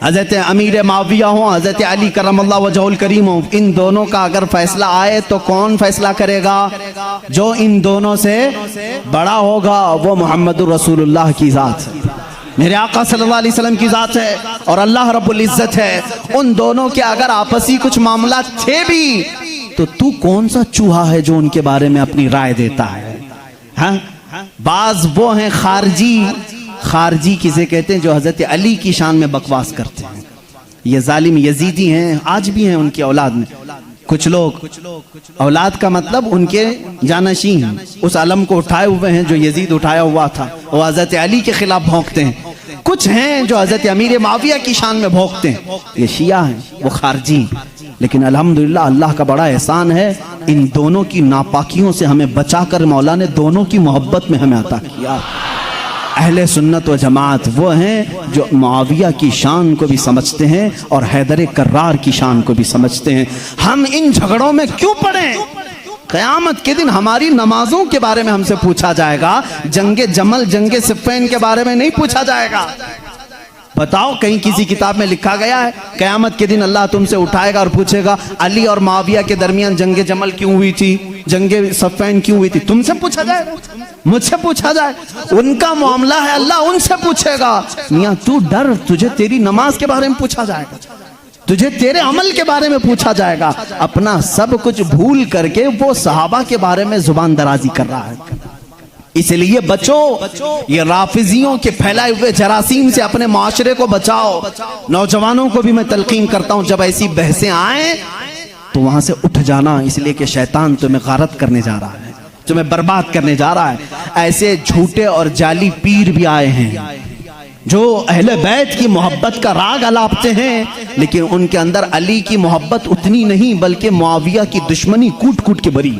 हजरत अमीर माविया हो, हजरत अली करमल्लाहु वजहुल करीम हो, इन दोनों का अगर फैसला आए तो कौन फैसला करेगा? जो इन दोनों से बड़ा होगा, वो मोहम्मद रसूलुल्लाह की जात है, मेरे आका सल्लल्लाहु अलैहि वसल्लम की जात है और अल्लाह रब्बुल इज्जत है। उन दोनों के अगर आपसी कुछ मामला थे भी तो तू कौन सा चूहा है जो उनके बारे में अपनी राय देता है? हाँ, बाज वो हैं खारजी किसे कहते हैं? जो हजरत अली की शान में बकवास करते हैं। ये जालिम यजीदी हैं, आज भी हैं उनकी औलाद में कुछ लोग। औलाद का मतलब उनके जानशीन उस अलम को उठाए हुए हैं जो यजीद उठाया हुआ था, वो हजरत अली के खिलाफ भौंकते हैं। कुछ हैं जो हजरत अमीर माविया की शान में भौंकते हैं, ये शिया हैं, वो खारजी। लेकिन अल्हम्दुलिल्लाह अल्लाह का बड़ा एहसान है, इन दोनों की नापाकियों से हमें बचाकर मौला ने दोनों की मोहब्बत में हमें अता किया। अहले सुन्नत व जमात वो हैं जो मुआविया की शान को भी समझते हैं और हैदर कर्रार की शान को भी समझते हैं। हम इन झगड़ों में क्यों पड़े? क़यामत के दिन हमारी नमाजों के बारे में हमसे पूछा जाएगा, जंगे जमल जंगे सिफ़्फ़ीन के बारे में नहीं पूछा जाएगा। बताओ, कहीं किसी किताब में लिखा गया है क़यामत के दिन अल्लाह तुमसे उठाएगा और पूछेगा अली और मुआविया के दरमियान जंगे जमल क्यों हुई थी, जंगे सिफ़्फ़ीन क्यों हुई थी? तुमसे पूछा जाएगा, मुझसे पूछा जाए? उनका मामला है, अल्लाह उनसे पूछेगा। मियां तू डर, तुझे तेरी नमाज के बारे में पूछा जाएगा, तुझे तेरे अमल के बारे में पूछा जाएगा। अपना सब कुछ भूल करके वो सहाबा के बारे में जुबान दराजी कर रहा है। इसलिए बचो, ये राफिजियों के फैलाए हुए जरासीम से अपने माशरे को बचाओ। नौजवानों को भी मैं तलकीन करता हूं, जब ऐसी बहसें आए तो वहां से उठ जाना, इसलिए कि शैतान तुम्हें गारत करने जा रहा है, तुम्हें बर्बाद करने जा रहा है। ऐसे झूठे और जाली पीर भी आए हैं जो अहले बैत की मोहब्बत का राग अलापते हैं, लेकिन उनके अंदर अली की मोहब्बत उतनी नहीं, बल्कि मुआविया की दुश्मनी कूट कूट के भरी।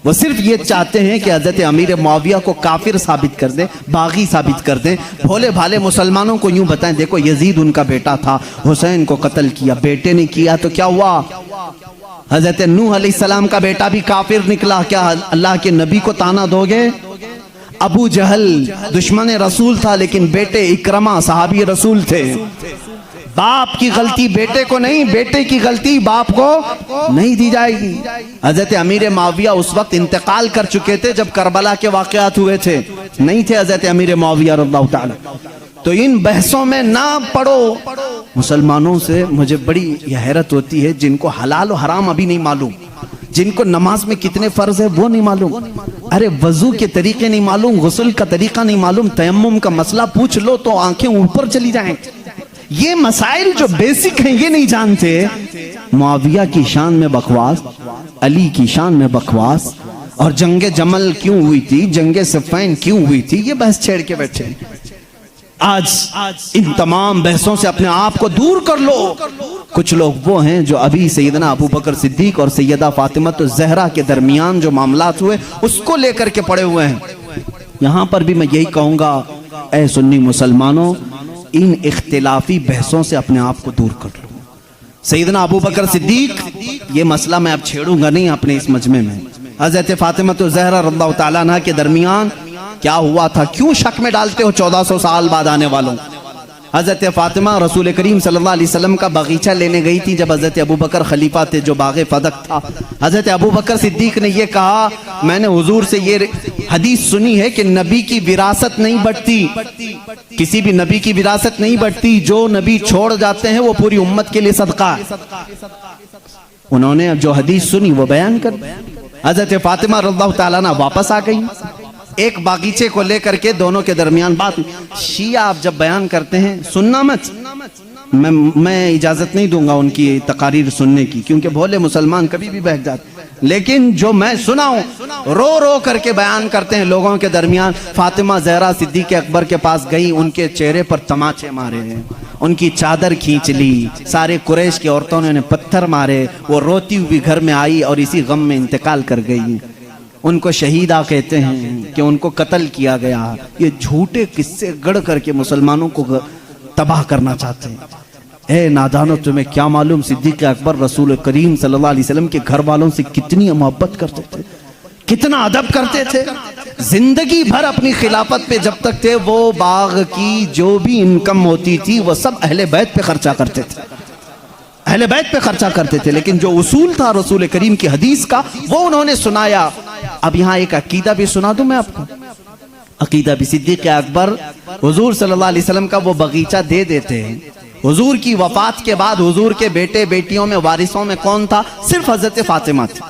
वो सिर्फ ये चाहते हैं कि हजरत अमीर मुआविया को काफिर साबित कर दें, बागी साबित कर दें। भोले भाले मुसलमानों को यूं बताएं, देखो यजीद उनका बेटा था, हुसैन को कत्ल किया, बेटे ने किया तो क्या हुआ? हजरत नूह अलैहिस्सलाम का बेटा भी काफिर निकला, क्या अल्लाह के नबी को ताना दोगे? अबू जहल दुश्मन रसूल था, लेकिन बेटे इकरमा सहाबी रसूल थे। बाप की गलती बेटे को नहीं, बेटे की गलती बाप को नहीं दी जाएगी। हजरत अमीर मुआविया उस वक्त इंतकाल कर चुके थे जब करबला के वाक़यात हुए थे, नहीं थे हजरत अमीर मुआविया रज़ियल्लाहु ताला। तो इन बहसों में ना पड़ो। मुसलमानों से मुझे बड़ी हैरत होती है, जिनको हलाल और हराम अभी नहीं मालूम, जिनको नमाज में कितने फर्ज है वो नहीं मालूम, अरे वजू के तरीके नहीं मालूम, गुस्ल का तरीका नहीं मालूम, तयम्मुम का मसला पूछ लो तो आंखें ऊपर चली जाएं। ये मसाइल जो बेसिक हैं ये नहीं जानते। मुआविया की शान में बकवास, अली की शान में बकवास, और जंगे जमल क्यों हुई थी, जंगे सिफ़्फ़ीन क्यों हुई थी, ये बहस छेड़ के बैठे। आज इन तमाम बहसों से अपने आप को दूर कर लो। कुछ लोग वो हैं जो अभी सैयदना अबू बकर सिद्दीक और सैयदा फातिमा तो ज़हरा के दरमियान जो मामलात हुए उसको लेकर के पड़े हुए हैं। यहां पर भी मैं यही कहूंगा, ऐ सुन्नी मुसलमानों, इन इख्तिलाफी बहसों से अपने आप को दूर कर लो। सैयदना अबू बकर सिद्दीक, ये मसला मैं अब छेड़ूंगा नहीं अपने इस मजमे में। हजरत फातिमा तो ज़हरा रज़ियल्लाहु ताला अन्हा के दरमियान क्या हुआ था, क्यों शक में डालते हो 1400 साल बाद आने वालों? हजरत फातिमा रसूल करीम सल्लल्लाहु अलैहि वसल्लम का बगीचा लेने गई थी जब हजरत अबू बकर खलीफा थे, जो बागे फदक था। हजरत अबू बकर सिद्दीक ने ये कहा, मैंने हुजूर से ये हदीस सुनी है कि नबी की विरासत नहीं बढ़ती, किसी भी नबी की विरासत नहीं बढ़ती, जो नबी छोड़ जाते हैं वो पूरी उम्मत के लिए सदका है। उन्होंने जो हदीस सुनी वो बयान कर, हजरत फातिमा रज़ियल्लाहु ताला अन्हा वापस आ गई। एक बागीचे को लेकर के दोनों के दरमियान बात। शिया आप जब बयान करते हैं सुनना मत, मैं इजाजत नहीं दूंगा उनकी तकारीर सुनने की, क्योंकि भोले मुसलमान कभी भी बहक जाते। लेकिन जो मैं सुना हूं, रो रो करके बयान करते हैं लोगों के दरमियान। फातिमा ज़हरा सिद्दीक़ अकबर के पास गई, उनके चेहरे पर तमाचे मारे हैं, उनकी चादर खींच ली, सारे कुरैश की औरतों ने पत्थर मारे, वो रोती हुई घर में आई और इसी गम में इंतकाल कर गई। उनको शहीदा कहते हैं कि उनको कत्ल किया गया। ये झूठे किस्से गढ़ करके मुसलमानों को तबाह करना चाहते हैं। ए नादानो, तुम्हें क्या मालूम सिद्दीक़ अकबर रसूल करीम सल्लल्लाहु अलैहि वसल्लम के घर वालों से कितनी मोहब्बत करते थे, कितना अदब करते थे। जिंदगी भर अपनी खिलाफत पे जब तक थे, वो बाग की जो भी इनकम होती थी वो सब अहले बैत पे खर्चा करते थे, अहले बैत पे खर्चा करते थे। लेकिन जो उसूल था रसूल करीम की हदीस का, वो उन्होंने सुनाया। अब यहाँ एक अकीदा भी सुना दूं मैं आपको। अकीदा भी सिद्दीक़ अकबर हुजूर सल्लल्लाहु अलैहि वसल्लम का वो बगीचा दे देते हैं। हुजूर की वफात के बाद हुजूर के बेटे बेटियों में वारिसों में कौन था? सिर्फ हजरत फातिमा थी।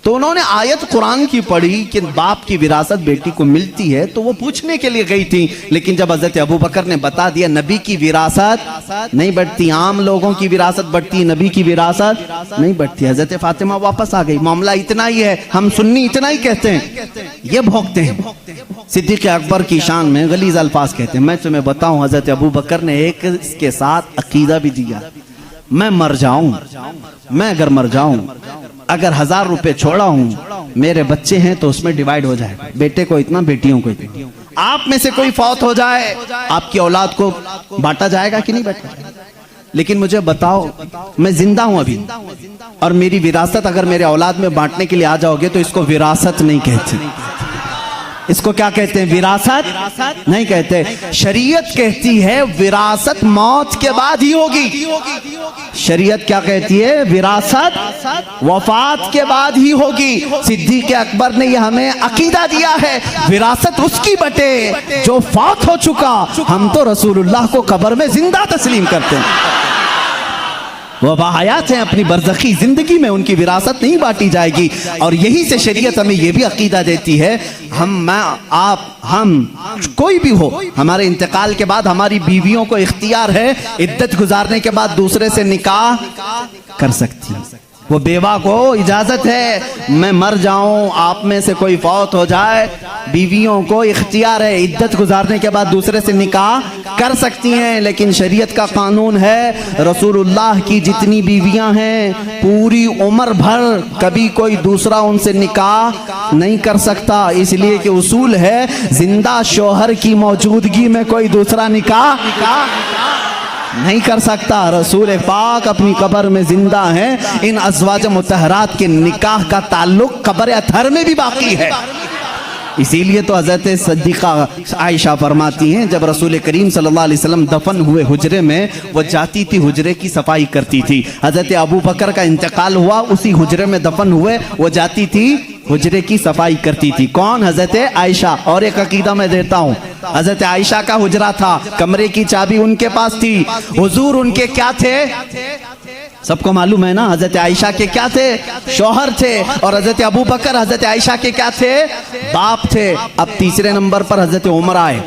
तो उन्होंने आयत कुरान की पढ़ी कि बाप की विरासत बेटी को मिलती है, तो वो पूछने के लिए गई थी। लेकिन जब हजरत अबू बकर ने बता दिया नबी की विरासत नहीं बढ़ती, आम लोगों की विरासत बढ़ती, नबी की विरासत नहीं बढ़ती, हजरत फातिमा वापस आ गई। मामला इतना ही है, हम सुन्नी इतना ही कहते हैं, ये भोगते हैं। सिद्दीक़ अकबर की शान में गलीज अल्फाज कहते हैं। मैं तुम्हें बताऊं, हजरत अबू बकर ने एक इसके साथ अकीदा भी दिया, मैं मर जाऊं, मैं अगर मर जाऊं, अगर 1000 रुपए छोड़ा हूं, मेरे बच्चे हैं तो उसमें डिवाइड हो जाएगा, बेटे को इतना, बेटियों को इतना। आप में से कोई फौत हो जाए, आपकी औलाद को बांटा जाएगा कि नहीं बांटा? लेकिन मुझे बताओ, मैं जिंदा हूं अभी और मेरी विरासत अगर मेरे औलाद में बांटने के लिए आ जाओगे तो इसको विरासत नहीं कहते, इसको क्या कहते हैं? विरासत नहीं कहते। शरीयत कहती है विरासत मौत के बाद ही होगी। शरीयत क्या कहती है? विरासत वफात के बाद ही होगी। सिद्दीक़ अकबर ने यह हमें अकीदा दिया है, विरासत उसकी बटे जो फौत हो चुका। हम तो रसूलुल्लाह को कब्र में जिंदा तस्लीम करते हैं, वह बाहयात हैं, अपनी बरज़खी जिंदगी में उनकी विरासत नहीं बांटी जाएगी। और यही से शरीयत हमें यह भी अकीदा देती है, हम कोई भी हो, हमारे इंतकाल के बाद हमारी बीवियों को इख्तियार है इद्दत गुजारने के बाद दूसरे से निकाह कर सकती है। वो बेवा को इजाजत है, मैं मर जाऊं, आप में से कोई फौत हो जाए, बीवियों को इख्तियार है इद्दत गुजारने के बाद दूसरे से निकाह कर सकती हैं। लेकिन शरीयत का कानून है, रसूलुल्लाह की जितनी बीवियां हैं पूरी उम्र भर कभी कोई दूसरा उनसे निकाह नहीं कर सकता, इसलिए कि उसूल है जिंदा शौहर की मौजूदगी में कोई दूसरा निकाह नहीं कर सकता। रसूल पाक अपनी कब्र में जिंदा हैं, इन अज़वाज मुतहरात के निकाह का ताल्लुक कब्र अथर में भी बाकी है। इसीलिए तो हज़रत सिद्दीक़ा आयशा फरमाती हैं, जब रसूल करीम सल्लल्लाहु अलैहि वसल्लम दफन हुए हुजरे में, वो जाती थी हुजरे की सफाई करती थी। हज़रत अबू बकर का इंतकाल हुआ, उसी हुजरे में दफन हुए, वो जाती थी हुजरे की सफाई करती थी। कौन? हज़रत आयशा। और एक अकीदा मैं देता हूँ, हज़रत आयशा का हुजरा था, कमरे की चाबी उनके पास थी। हुजूर उनके क्या थे? सबको मालूम है ना, हज़रत आयशा के क्या थे? शौहर थे। और हज़रत अबू बकर हज़रत आयशा के क्या थे? बाप थे। अब तीसरे नंबर पर हज़रत उमर आए,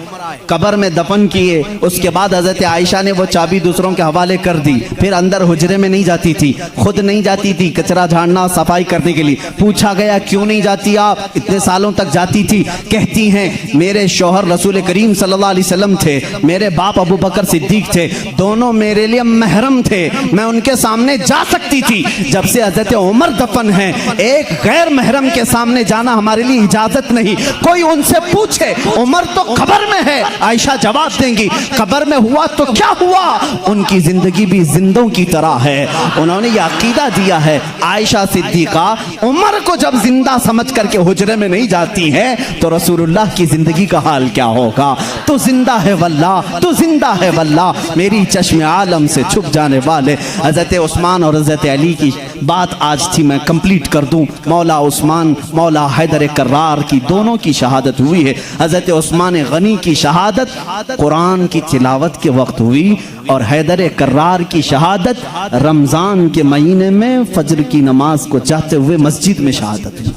कब्र में दफन किए। उसके बाद हज़रत आयशा ने वो चाबी दूसरों के हवाले कर दी। फिर अंदर हुजरे में नहीं जाती थी, खुद नहीं जाती थी कचरा झाड़ना सफाई करने के लिए। पूछा गया क्यों नहीं जाती आप? इतने सालों तक जाती थी। कहती हैं मेरे शौहर रसूल करीम सल्लल्लाहु अलैहि वसल्लम थे, मेरे बाप अबू बकर सिद्दीक थे, दोनों मेरे लिए महरम थे, मैं उनके सामने जा सकती थी। जब से हज़रत उमर दफन है, एक गैर महरम के सामने जाना हमारे लिए इजाजत नहीं। कोई उनसे पूछे उमर तो कब्र में है, आयशा जवाब देंगी कब्र में हुआ तो क्या हुआ, उनकी जिंदगी भी जिंदों की तरह है। उन्होंने यह अकीदा दिया है, आयशा सिद्दीका उमर को जब जिंदा समझ करके हुजरे में नहीं जाती है तो रसूलुल्लाह की जिंदगी का हाल क्या होगा। तो जिंदा है वल्लाह, तो जिंदा है वल्लाह, मेरी चश्मे आलम से छुप जाने वाले हजरत उस्मान और हजरत अली की बात आज थी, मैं कंप्लीट कर दूं। मौला उस्मान, मौला हैदर कर्रार की दोनों की शहादत हुई है। हजरत उस्मान गनी की शहादत कुरान की तिलावत के वक्त हुई और हैदर कर्रार की शहादत रमजान के महीने में फजर की नमाज को चाहते हुए मस्जिद में शहादत हुई।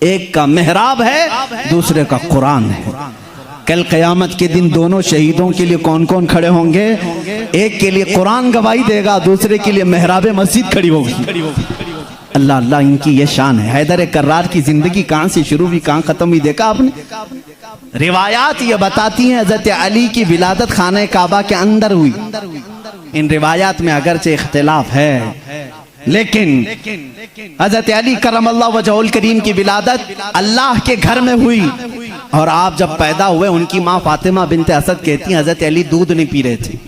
एक का मेहराब है, दूसरे का कुरान है। कल क़यामत के दिन दोनों शहीदों के लिए कौन कौन खड़े होंगे? एक के लिए कुरान गवाही देगा, दूसरे के लिए मेहराब मस्जिद खड़ी होगी। अल्लाह अल्लाह, इनकी ये शान है। हैदर कर्रार की जिंदगी कहाँ से शुरू हुई, कहाँ खत्म हुई, देखा आपने? रिवायात ये बताती हैं हजरत अली की विलादत खाने काबा के अंदर हुई। इन रिवायात में अगरचे इख्तिलाफ है, लेकिन हजरत अली करमल्लाहु वजहुल करीम की विलादत अल्लाह के घर में हुई। और आप जब पैदा हुए, उनकी माँ फातिमा बिनते असद कहती हैं हजरत अली दूध नहीं पी रहे थे,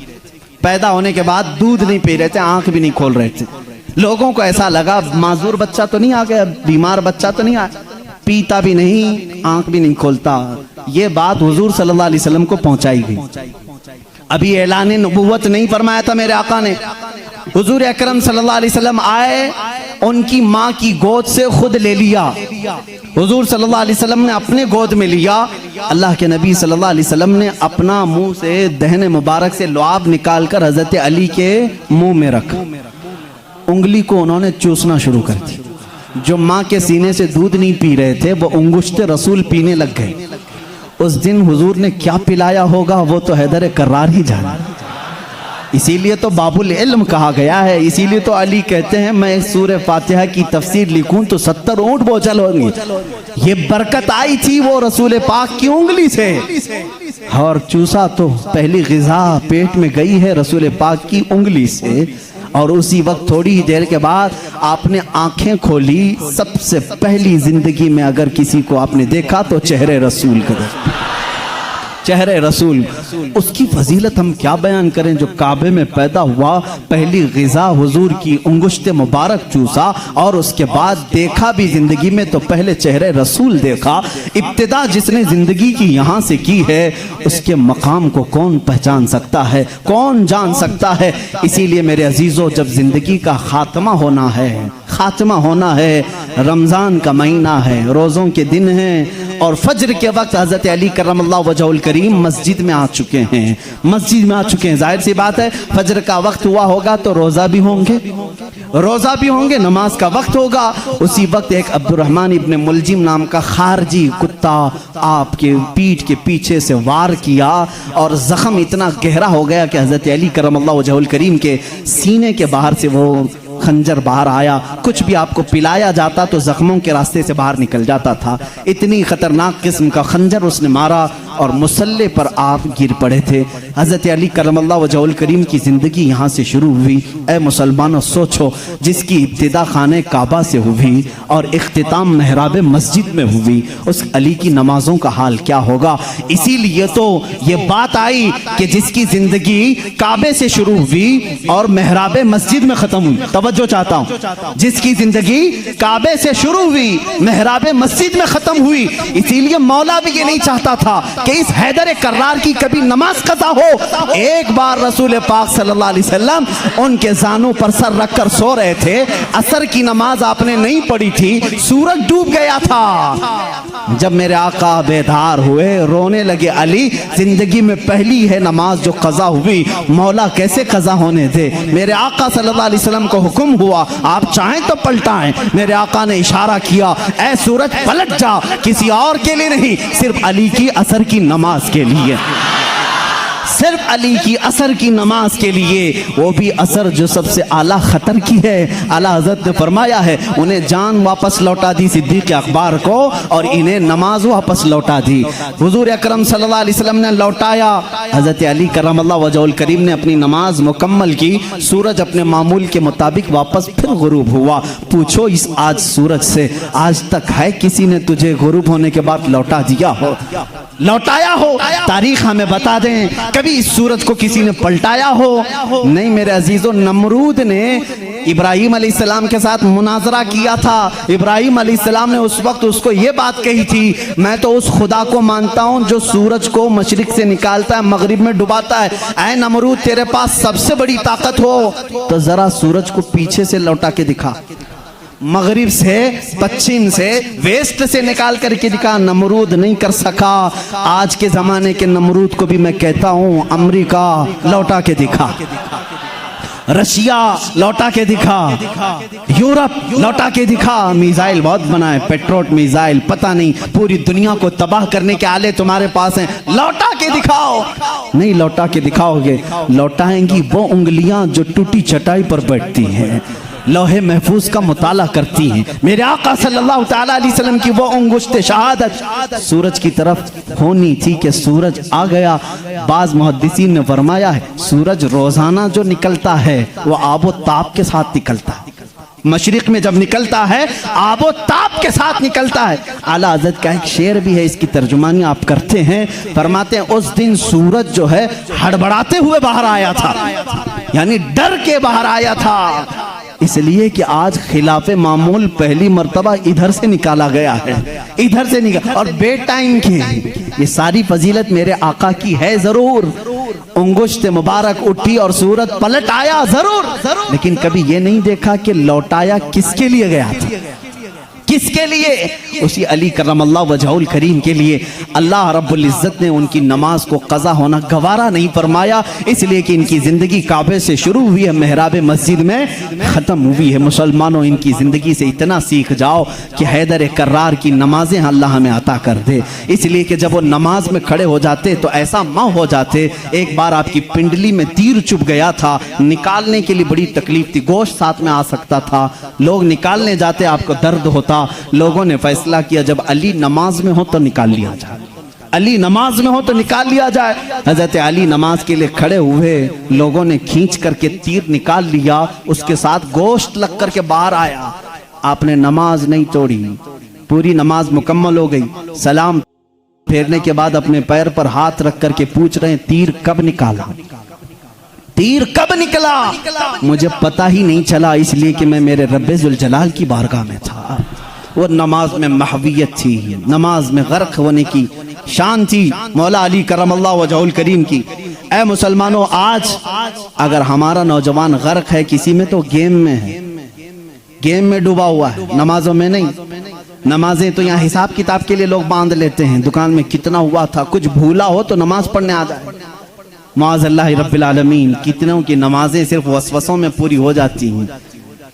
पैदा होने के बाद दूध नहीं पी रहे थे, आंख भी नहीं खोल रहे थे। लोगों को ऐसा लगा माजूर बच्चा तो नहीं आ गया, बीमार बच्चा तो नहीं आया। पीता भी नहीं, आंख भी नहीं खोलता। ये बात हुजूर सल्लल्लाहु अलैहि वसल्लम को पहुंचाई गई। अभी ऐलान नबुव्वत नहीं फरमाया था मेरे आका ने। हुजूर अकरम सल्लल्लाहु अलैहि वसल्लम आए, उनकी माँ की गोद से खुद ले लिया। हुजूर सल्लल्लाहु अलैहि वसल्लम ने अपने गोद में लिया। अल्लाह के नबी सल्लल्लाहु अलैहि वसल्लम ने अपना मुंह से दहने मुबारक से लुआब निकालकर हजरत अली के मुंह में रखा। उंगली को उन्होंने चूसना शुरू कर दिया। जो माँ के सीने से दूध नहीं पी रहे थे वो अंगुश्ते रसूल पीने लग गए। उस दिन हुजूर ने क्या पिलाया होगा वो तो हैदर कर्रार ही जाना। इसीलिए तो बाबुल इल्म कहा गया है। इसीलिए तो अली कहते हैं मैं सूरह फातिहा की तफसीर लिखूं तो 70 ऊंट बोझल होंगे। ये बरकत आई थी वो रसूल पाक की उंगली से, और चूसा तो पहली ग़िज़ा पेट में गई है रसूल पाक की उंगली से। और उसी वक्त थोड़ी ही देर के बाद आपने आंखें खोली। सबसे पहली जिंदगी में अगर किसी को आपने देखा तो चेहरे रसूल का, चेहरे रसूल। उसकी फजीलत हम क्या बयान करें। जो काबे में पैदा हुआ, पहली ग़िज़ा हुजूर की उंगुश्ते मुबारक चूसा, और उसके बाद देखा भी जिंदगी में तो पहले चेहरे रसूल देखा। इब्तिदा जिसने जिंदगी की यहाँ से की है उसके मकाम को कौन पहचान सकता है, कौन जान सकता है। इसीलिए मेरे अजीज़ों, जब जिंदगी का खात्मा होना है, खात्मा होना है, रमज़ान का महीना है, रोज़ों के दिन हैं, और फज्र के वक्त हज़रत अली करमल्लाहु वजहुल करीम मस्जिद में आ चुके हैं, मस्जिद में आ चुके हैं। जाहिर सी बात है फज्र का वक्त हुआ होगा तो रोज़ा भी होंगे, रोज़ा भी होंगे, नमाज का वक्त होगा। उसी वक्त एक अब्दुर्रहमान इब्न मुलजिम नाम का खारजी कुत्ता आपके पीठ के पीछे से वार किया, और ज़ख्म इतना गहरा हो गया कि हज़रत अली करमल्लाहु वजहुल करीम के सीने के बाहर से वो खंजर बाहर आया। कुछ भी आपको पिलाया जाता तो जख्मों के रास्ते से बाहर निकल जाता था। इतनी खतरनाक किस्म का खंजर उसने मारा और मुसल्ले पर आप गिर पड़े थे। हज़रत अली करमल्लाहु वजहुल करीम की ज़िंदगी यहाँ से शुरू हुई। ए मुसलमानों, सोचो, जिसकी इब्तिदा खाने काबा से हुई और इख्तिताम महराब मस्जिद में हुई, उस अली की नमाजों का हाल क्या होगा। इसीलिए तो ये बात आई कि जिसकी ज़िंदगी काबे से शुरू हुई और महराब मस्जिद में ख़त्म हुई। तवज्जो चाहता हूँ, जिसकी ज़िंदगी काबे से शुरू हुई, महराब मस्जिद में ख़त्म हुई। इसीलिए मौला भी ये नहीं चाहता था कि इस हैदर कर्रार की कभी नमाज कज़ा हो। एक बार रसूल पाक सल्लल्लाहु अलैहि वसल्लम उनके जानों पर सर रखकर सो रहे थे। असर की नमाज आपने नहीं पढ़ी थी, सूरज डूब गया था। जब मेरे आका बेदार हुए, रोने लगे, अली जिंदगी में पहली है नमाज जो कज़ा हुई, मौला कैसे कज़ा होने दे। मेरे आका सल्लल्लाहु अलैहि वसल्लम को हुक्म हुआ, आप चाहें तो पलटाएं। मेरे आका ने इशारा किया, ऐ सूरज पलट जा, किसी और के लिए नहीं, सिर्फ अली की असर की नमाज के लिए, सिर्फ अली की असर की नमाज के लिए। वो भी असर जो सबसे आला खतर की है। आला हज़रत ने फरमाया है, उन्हें जान वापस लौटा दी सिद्दीक़ अकबर को, और इन्हें नमाज वापस लौटा दी। हुजूर अकरम सल्लल्लाहु अलैहि वसल्लम ने लौटाया। हज़रत अली करमल्लाहु वजहुल करीम ने अपनी नमाज मुकम्मल की। सूरज अपने मामूल के मुताबिक वापस फिर गुरूब हुआ। पूछो इस आज सूरज से आज तक है किसी ने तुझे गुरूब होने के बाद लौटा दिया हो, लौटाया हो? तारीख हमें बता दें, कभी इस सूरज को किसी ने पलटाया हो? नहीं मेरे अजीजों, नमरूद ने इब्राहिम अलैहिस्सलाम के साथ मुनाजरा किया था। इब्राहिम अलैहिस्सलाम ने उस वक्त उसको ये बात कही थी, मैं तो उस खुदा को मानता हूँ जो सूरज को मशरिक से निकालता है, मगरिब में डुबाता है। ऐ नमरूद, तेरे पास सबसे बड़ी ताकत हो तो जरा सूरज को पीछे से लौटा के दिखा, मगरिब से, पश्चिम से, वेस्ट से निकाल करके दिखा। नमरूद नहीं कर सका। आज के जमाने के नमरूद को भी मैं कहता हूं, अमेरिका लौटा के दिखा, रशिया लौटा के दिखा, यूरोप लौटा के दिखा। मिसाइल बहुत बनाए, पेट्रोट मिसाइल, पता नहीं पूरी दुनिया को तबाह करने के आले तुम्हारे पास हैं, लौटा के दिखाओ। नहीं लौटा के दिखाओगे, लौटाएंगी वो उंगलियां जो टूटी चटाई पर बैठती हैं, लौहे महफूज का मुताला करती हैं। मेरे आका सल्लल्लाहु तआला अलैहि वसल्लम की वो अंगुश्त शहादत सूरज की तरफ होनी थी कि सूरज आ गया। बाज मुहद्दिसीन ने फरमाया है, सूरज रोजाना जो निकलता है वो आबो ताप के साथ निकलता है। मशरिक में जब निकलता है आबो ताप के साथ निकलता है। आला हज़रत का एक शेर भी है, इसकी तर्जुमानी आप करते हैं। फरमाते हैं, उस दिन सूरज जो है हड़बड़ाते हुए बाहर आया था, यानी डर के बाहर आया था। इसलिए कि आज खिलाफे मामूल पहली मर्तबा इधर से निकाला गया है, इधर से निकाला, और बे टाइम के ये सारी फजीलत मेरे आका की है जरूर। उंगुश्त मुबारक उठी और सूरत पलट आया जरूर, लेकिन कभी ये नहीं देखा कि लौटाया किसके लिए गया था, किसके लिए? उसी अली करमल्लाहु वजहुल करीम के लिए। अल्लाह रब्बुल इज्जत ने उनकी नमाज को कज़ा होना गवारा नहीं फरमाया, इसलिए कि इनकी जिंदगी काबे से शुरू हुई है, मेहराब मस्जिद में ख़त्म हुई है। मुसलमानों, इनकी ज़िंदगी से इतना सीख जाओ कि हैदर कर्रार की नमाजें अल्लाह हमें अता कर दे। इसलिए कि जब वो नमाज में खड़े हो जाते तो ऐसा माँ हो जाते। एक बार आपकी पिंडली में तीर चुभ गया था, निकालने के लिए बड़ी तकलीफ थी, गोश्त साथ में आ सकता था, लोग निकालने जाते, आपको दर्द होता। लोगों ने फैसला किया जब अली नमाज में हो तो निकाल लिया जाए, अली नमाज में हो तो निकाल लिया जाए। हजरत अली नमाज के लिए खड़े हुए, लोगों ने खींच करके तीर निकाल लिया, उसके साथ गोश्त लग करके बाहर आया। आपने नमाज नहीं तोड़ी, पूरी नमाज मुकम्मल हो गई। सलाम फेरने के बाद अपने पैर पर हाथ रख करके पूछ रहे हैं, तीर कब निकाला, तीर कब निकला? मुझे पता ही नहीं चला, इसलिए कि मैं मेरे रब्बे जुल जलाल की बारगाह में था। वो नमाज में महवियत थी, नमाज में गर्क होने की शान थी मौला अली करमल्लाहु वजहुल करीम की। ऐ मुसलमानों, आज अगर हमारा नौजवान गर्क है किसी में तो गेम में है, गेम में डूबा हुआ है, नमाजों में नहीं। नमाजें तो यहाँ हिसाब किताब के लिए लोग बांध लेते हैं, दुकान में कितना हुआ था, कुछ भूला हो तो नमाज पढ़ने आ जाए। माज़अल्लाह रब्बिल आलमीन, कितनों की नमाजें सिर्फ वसवसों में पूरी हो जाती हैं।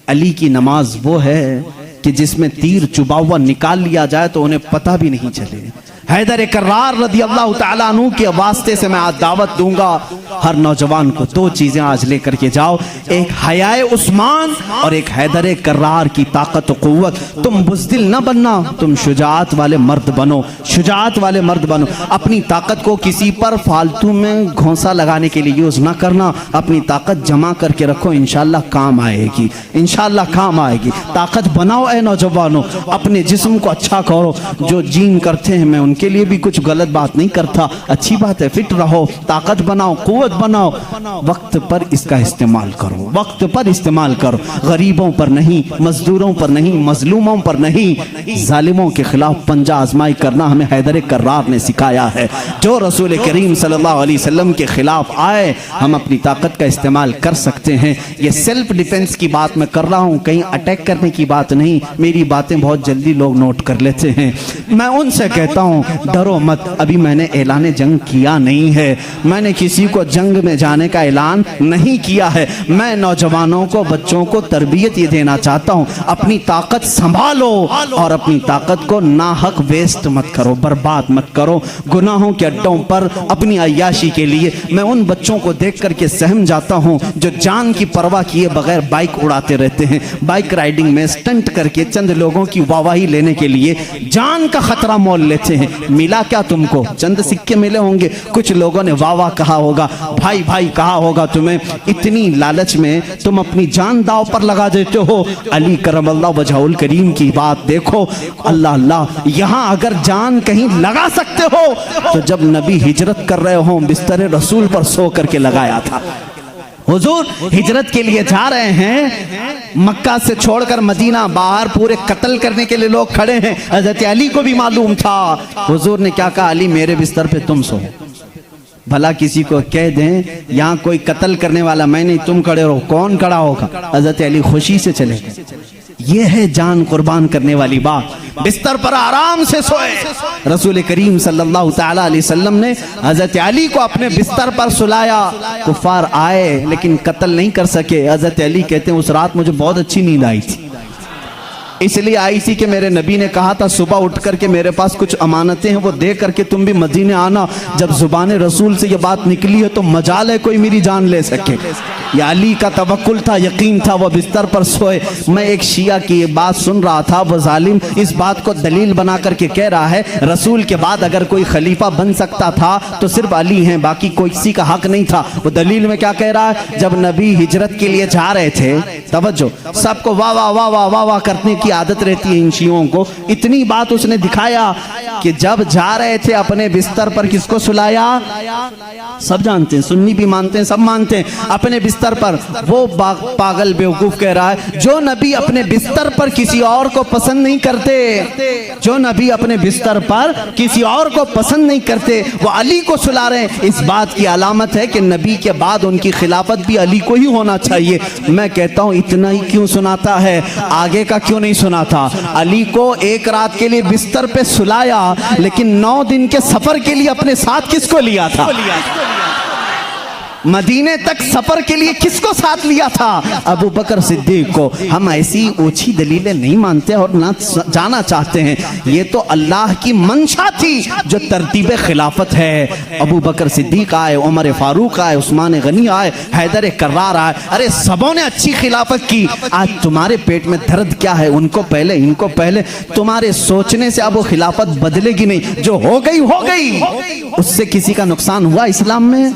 अली की नमाज वो है कि जिसमें तीर चुबा हुआ निकाल लिया जाए तो उन्हें पता भी नहीं चले। हैदर कर्रार रज़ी अल्लाह तआला अन्हु के वास्ते से मैं आज दावत दूंगा हर नौजवान को, दो चीजें आज लेकर के जाओ, एक हयाए उस्मान और एक हैदर कर्रार की ताकत और कुव्वत। तुम बुज़दिल न बनना, तुम शुजाअत वाले मर्द बनो, शुजाअत वाले मर्द बनो। अपनी ताकत को किसी पर फालतू में घोंसा लगाने के लिए यूज ना करना, अपनी ताकत जमा करके रखो, इंशाअल्लाह काम आएगी, इंशाअल्लाह काम आएगी। ताकत बनाओ ऐ नौजवानों, अपने जिस्म को अच्छा करो। जो जिम करते हैं, मैं उनके लिए भी कुछ गलत बात नहीं करता, अच्छी बात है, फिट रहो, ताकत बनाओ, कुव्वत बनाओ, वक्त पर इसका इस्तेमाल करो, वक्त पर इस्तेमाल करो। गरीबों पर नहीं, मजदूरों पर नहीं, मजलूमों पर नहीं, जालिमों के खिलाफ पंजा आजमाई करना हमें हैदर कर्रार ने सिखाया है। जो रसूल करीम सल्लल्लाहु अलैहि वसल्लम के खिलाफ आए, हम अपनी ताकत का इस्तेमाल कर सकते हैं। ये सेल्फ डिफेंस की बात मैं कर रहा हूँ, कहीं अटैक करने की बात नहीं। मेरी बातें बहुत जल्दी लोग नोट कर लेते हैं। मैं उनसे कहता हूँ डरो मत, अभी मैंने ऐलान जंग किया नहीं है, मैंने किसी को जंग में जाने का ऐलान नहीं किया है। मैं नौजवानों को, बच्चों को तरबियत ये देना चाहता हूँ, अपनी ताकत संभालो और अपनी ताकत को नाहक वेस्ट मत करो, बर्बाद मत करो गुनाहों के अड्डों पर अपनी अय्याशी के लिए। मैं उन बच्चों को देख करके सहम जाता हूँ जो जान की परवाह किए बगैर बाइक उड़ाते रहते हैं, बाइक राइडिंग में स्टंट करके चंद लोगों की वाहवाही लेने के लिए जान का खतरा मोल लेते हैं। मिला क्या तुमको? चंद सिक्के मिले होंगे, कुछ लोगों ने वाह वाह कहा होगा, भाई भाई कहा होगा तुम्हें, इतनी लालच में तुम अपनी जान दाव पर लगा देते हो। अली करमल्लाहु वजहुल करीम की बात देखो, अल्लाह अल्लाह, यहाँ अगर जान कहीं लगा सकते हो तो जब नबी हिजरत कर रहे हो बिस्तर रसूल पर सो करके लगाया था। हुजूर हिजरत के लिए जा रहे हैं, मक्का से छोड़कर मदीना, बाहर पूरे कत्ल करने के लिए लोग खड़े हैं। हजरत अली को भी मालूम था। हुजूर ने क्या कहा? अली मेरे बिस्तर पे तुम सो। भला किसी को कह दें यहाँ कोई कत्ल करने वाला मैं नहीं, तुम खड़े रहो, कौन खड़ा होगा? हजरत अली खुशी से चले गए। ये है जान कुर्बान करने वाली बात। बिस्तर पर आराम से सोए। रसूल करीम सल्लल्लाहु तआला अलैहि वसल्लम ने हजरत अली को अपने बिस्तर पर सुलाया। कुफार आए लेकिन कत्ल नहीं कर सके। हजरत अली कहते हैं उस रात मुझे बहुत अच्छी नींद आई थी, इसलिए आई थी कि मेरे नबी ने कहा था सुबह उठ करके मेरे पास कुछ अमानतें हैं वो दे करके तुम भी मदीने आना। जब जुबान रसूल से ये बात निकली है तो मजाल है कोई मेरी जान ले सके। या अली का तवक्कुल था, यकीन था, वो बिस्तर पर सोए। मैं एक शिया की ये बात सुन रहा था, वो जालिम इस बात को दलील बना करके कह रहा है रसूल के बाद अगर कोई खलीफा बन सकता था तो सिर्फ अली हैं, बाकी कोई किसी का हक नहीं था। वो दलील में क्या कह रहा है? जब नबी हिजरत के लिए जा रहे थे, तवज्जो, सबको वाह वाह वाह वाह वाह वाह करने की आदत रहती है इन शियों को। इतनी बात उसने दिखाया कि जब जा रहे थे अपने बिस्तर पर किसको सुलाया? सब जानते हैं, सुन्नी भी मानते हैं, सब मानते हैं। अपने बिस्तर पर वो पागल बेवकूफ कह रहा है जो नबी अपने बिस्तर पर किसी और को पसंद नहीं करते, जो नबी अपने बिस्तर पर किसी और को पसंद नहीं करते, वो अली को सुला रहे हैं। इस बात की अलामत है कि नबी के बाद उनकी खिलाफत भी अली को ही होना चाहिए। मैं कहता हूं इतना ही क्यों सुनाता है, आगे का क्यों नहीं सुनाता? अली को एक रात के लिए बिस्तर पे सुलाया, लेकिन 9 दिन के सफर के लिए अपने साथ किसको लिया था? मदीने तक सफर के लिए किसको साथ लिया था? अबू बकर सिद्दीक को। हम ऐसी ऊंची दलीलें नहीं मानते और ना जाना चाहते हैं। ये तो अल्लाह की मंशा थी जो तरतीब खिलाफत है। अबू बकर सिद्दीक आए, उमर फारूक आए, उस्मान गनी आए, हैदर कर्रार आए। अरे सबों ने अच्छी खिलाफत की। आज तुम्हारे पेट में दर्द क्या है? उनको पहले, इनको पहले। तुम्हारे सोचने से अब वो खिलाफत बदलेगी नहीं। जो हो गई हो गई, उससे किसी का नुकसान हुआ इस्लाम में?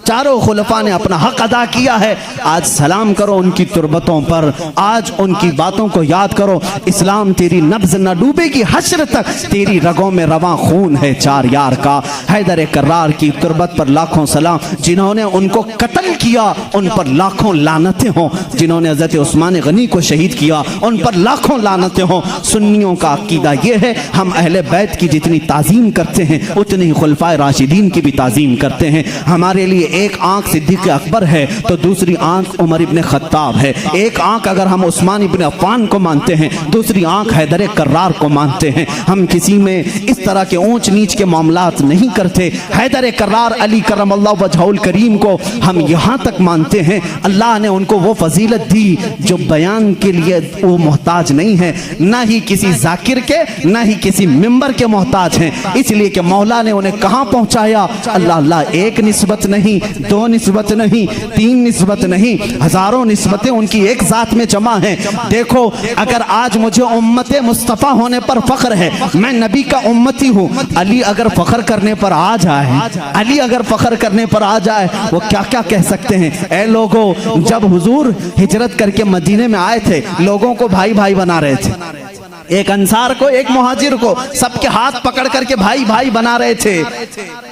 चारों खुलफा ने अपना हक अदा किया है। आज सलाम करो उनकी तुरबतों पर, आज उनकी बातों को याद करो। इस्लाम तेरी नब्ज न डूबेगी हश्र तक, तेरी रगों में रवां खून है चार यार का। हैदर कर्रार की तुरबत पर लाखों सलाम। जिन्होंने उनको कत्ल किया उन पर लाखों लानतें हों। जिन्होंने हज़रत उस्मान गनी को शहीद किया उन पर लाखों लानतें हों। सुन्नियों का अकीदा ये है, हम अहले बैत की जितनी ताज़ीम करते हैं उतनी ही खुलफाए राशिदीन की भी ताज़ीम करते हैं। हमारे लिए एक आंख सिद्दीक़ अकबर है तो दूसरी आंख उमर इब्ने खत्ताब है। एक आंख अगर हम उस्मान इब्ने अफ़्फ़ान को मानते हैं, दूसरी आंख हैदर कर्रार को मानते हैं। हम किसी में इस तरह के ऊंच नीच के मामलात नहीं करते। हैदर कर्रार अली करमल्लाहु वजहुल करीम को हम यहाँ तक मानते हैं, अल्लाह ने उनको वो फजीलत दी जो बयान के लिए वो मोहताज नहीं है, ना ही किसी जाकिर के, ना ही किसी मिंबर के मोहताज हैं। इसलिए कि मौला ने उन्हें कहाँ पहुँचाया? अल्लाह अल्लाह, एक निस्बत नहीं, दो निस्बत नहीं, तीन निस्बत नहीं, हजारों निस्बतें उनकी एक जात में जमा हैं। देखो, अगर आज मुझे उम्मते मुस्तफ़ा होने पर फख्र है, मैं नबी का उम्मती हूँ। अली अगर फख्र करने पर आ जाए, अली अगर फख्र करने पर आ जाए, वो क्या क्या कह सकते हैं? ऐ लोगों, जब हुजूर हिजरत करके मदीने में आए थे, लोगों को भाई भाई बना रहे थे। एक अंसार को, एक मुहाजिर को, सबके हाथ पकड़ करके भाई भाई बना रहे थे।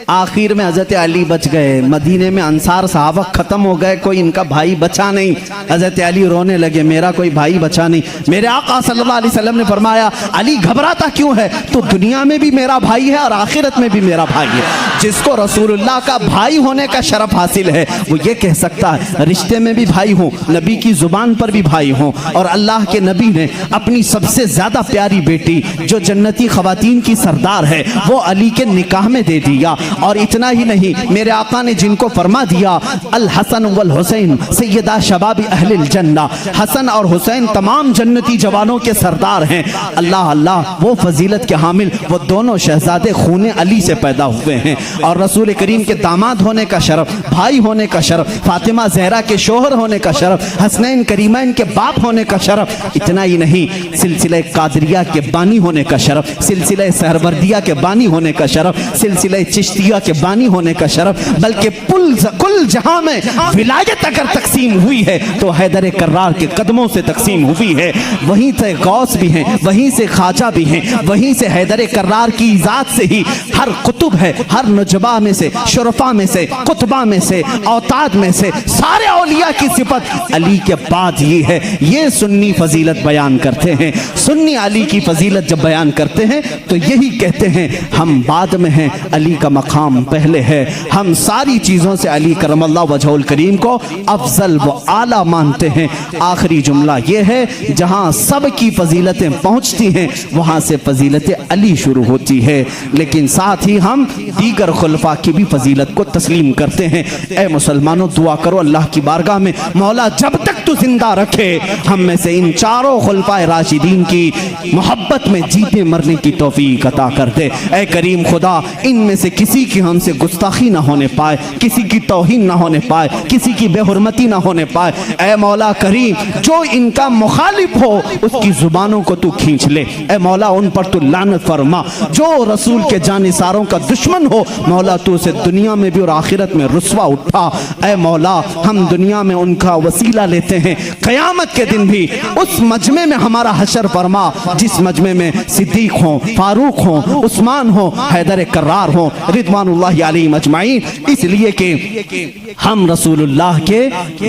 आखिर में हजरत अली बच गए। मदीने में अंसार सहाबा खत्म हो गए, कोई इनका भाई बचा नहीं। हजरत अली रोने लगे, मेरा कोई भाई बचा नहीं। मेरे आका सल्लल्लाहु अलैहि वसल्लम ने फरमाया, अली घबराता क्यों है? तो दुनिया में भी मेरा भाई है और आखिरत में भी मेरा भाई है। जिसको रसूलुल्लाह का भाई होने का शरफ हासिल है वो ये कह सकता है रिश्ते में भी भाई हूँ, नबी की जुबान पर भी भाई हूँ। और अल्लाह के नबी ने अपनी सबसे ज्यादा प्यारी बेटी जो जन्नती खवातीन की सरदार है वो अली के निकाह में दे दिया। और इतना ही नहीं, मेरे आका ने जिनको फरमा दिया, अल हसन वल हुसैन सैयदा शबाबी अहलिल जन्ना, हसन और हुसैन तमाम जन्नती जवानों के सरदार हैं। अल्लाह अल्लाह, वो फजीलत के हामिल वो दोनों शहजादे खूने अली से पैदा हुए हैं। और रसूल करीम के दामाद होने का शरफ, भाई होने का शरफ, फातिमा जहरा के शोहर होने का शरफ, हसनैन करीमैन के बाप होने का शरफ। इतना ही नहीं, सिलसिला कादरिया के बानी होने का शरफ, सिलसिला सहरवर्दिया के बानी होने का शरफ, सिलसिला चिश्तिया के बानी होने का शरफ, बल्कि कुल जहां में विलायत अगर तकसीम हुई है तो हैदर कर्रार के कदमों से तकसीम हुई है। वहीं से गौस भी हैं, वहीं से ख्वाजा भी हैं, वहीं से हैदर कर्रार की ज़ात से ही हर कुतुब है, हर नुजबा में से, शुरफा में से, कुतबा में से, औताद में से, सारे औलिया की सिफत अली के बाद ये है। ये सुन्नी फजीलत बयान करते हैं। सुन्नी अली की फजीलत जब बयान करते हैं तो यही कहते हैं, हम बाद में हैं, अली का मकाम पहले है। हम सारी चीज़ों से अली करमल्लाहु वजहुल करीम को अफजल व आला मानते हैं। आखिरी जुमला ये है, जहाँ सब की फजीलतें पहुँचती हैं वहाँ से फजीलत अली शुरू होती है। लेकिन साथ ही हम दीगर खुलफा की भी फजीलत को तस्लीम करते हैं। ए मुसलमानों, दुआ करो अल्लाह की बारगाह में, मौला जब तक तू जिंदा रखे हम में से इन चारों खुलफाए राशिदीन की मोहब्बत में जीते मरने की तौफीक अता कर दे। ए करीम खुदा, इनमें से किसी की हमसे गुस्ताखी ना होने पाए, किसी की तौहीन ना होने पाए, किसी की बेहुरमती ना होने पाए। ए मौला करीम, जो इनका मुखालिफ हो उसकी जुबानों को तू खींच ले। ए मौला, उन पर तू लानत फरमा। जो रसूल के जानिसारों का दुश्मन हो मौला तू उसे दुनिया में भी और आखिरत में रुस्वा उठा। ऐ मौला हम दुनिया में उनका वसीला लेते हैं, क़यामत के दिन भी उस मजमे में हमारा हशर फरमा जिस मजमे में सिद्दीक हो, फारूक हो, उस्मान हो, हैदर कर्रार हो रिदवानुल्लाहि अलैहिम अजमाइन। इसलिए कि हम रसूलुल्लाह के,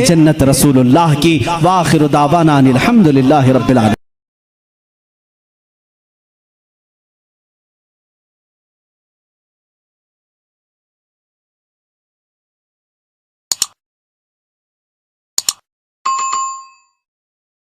जन्नत रसूलुल्लाह की। व आखिरु दावाना अनिल हम्दुलिल्लाहि रब्बिल आलमीन।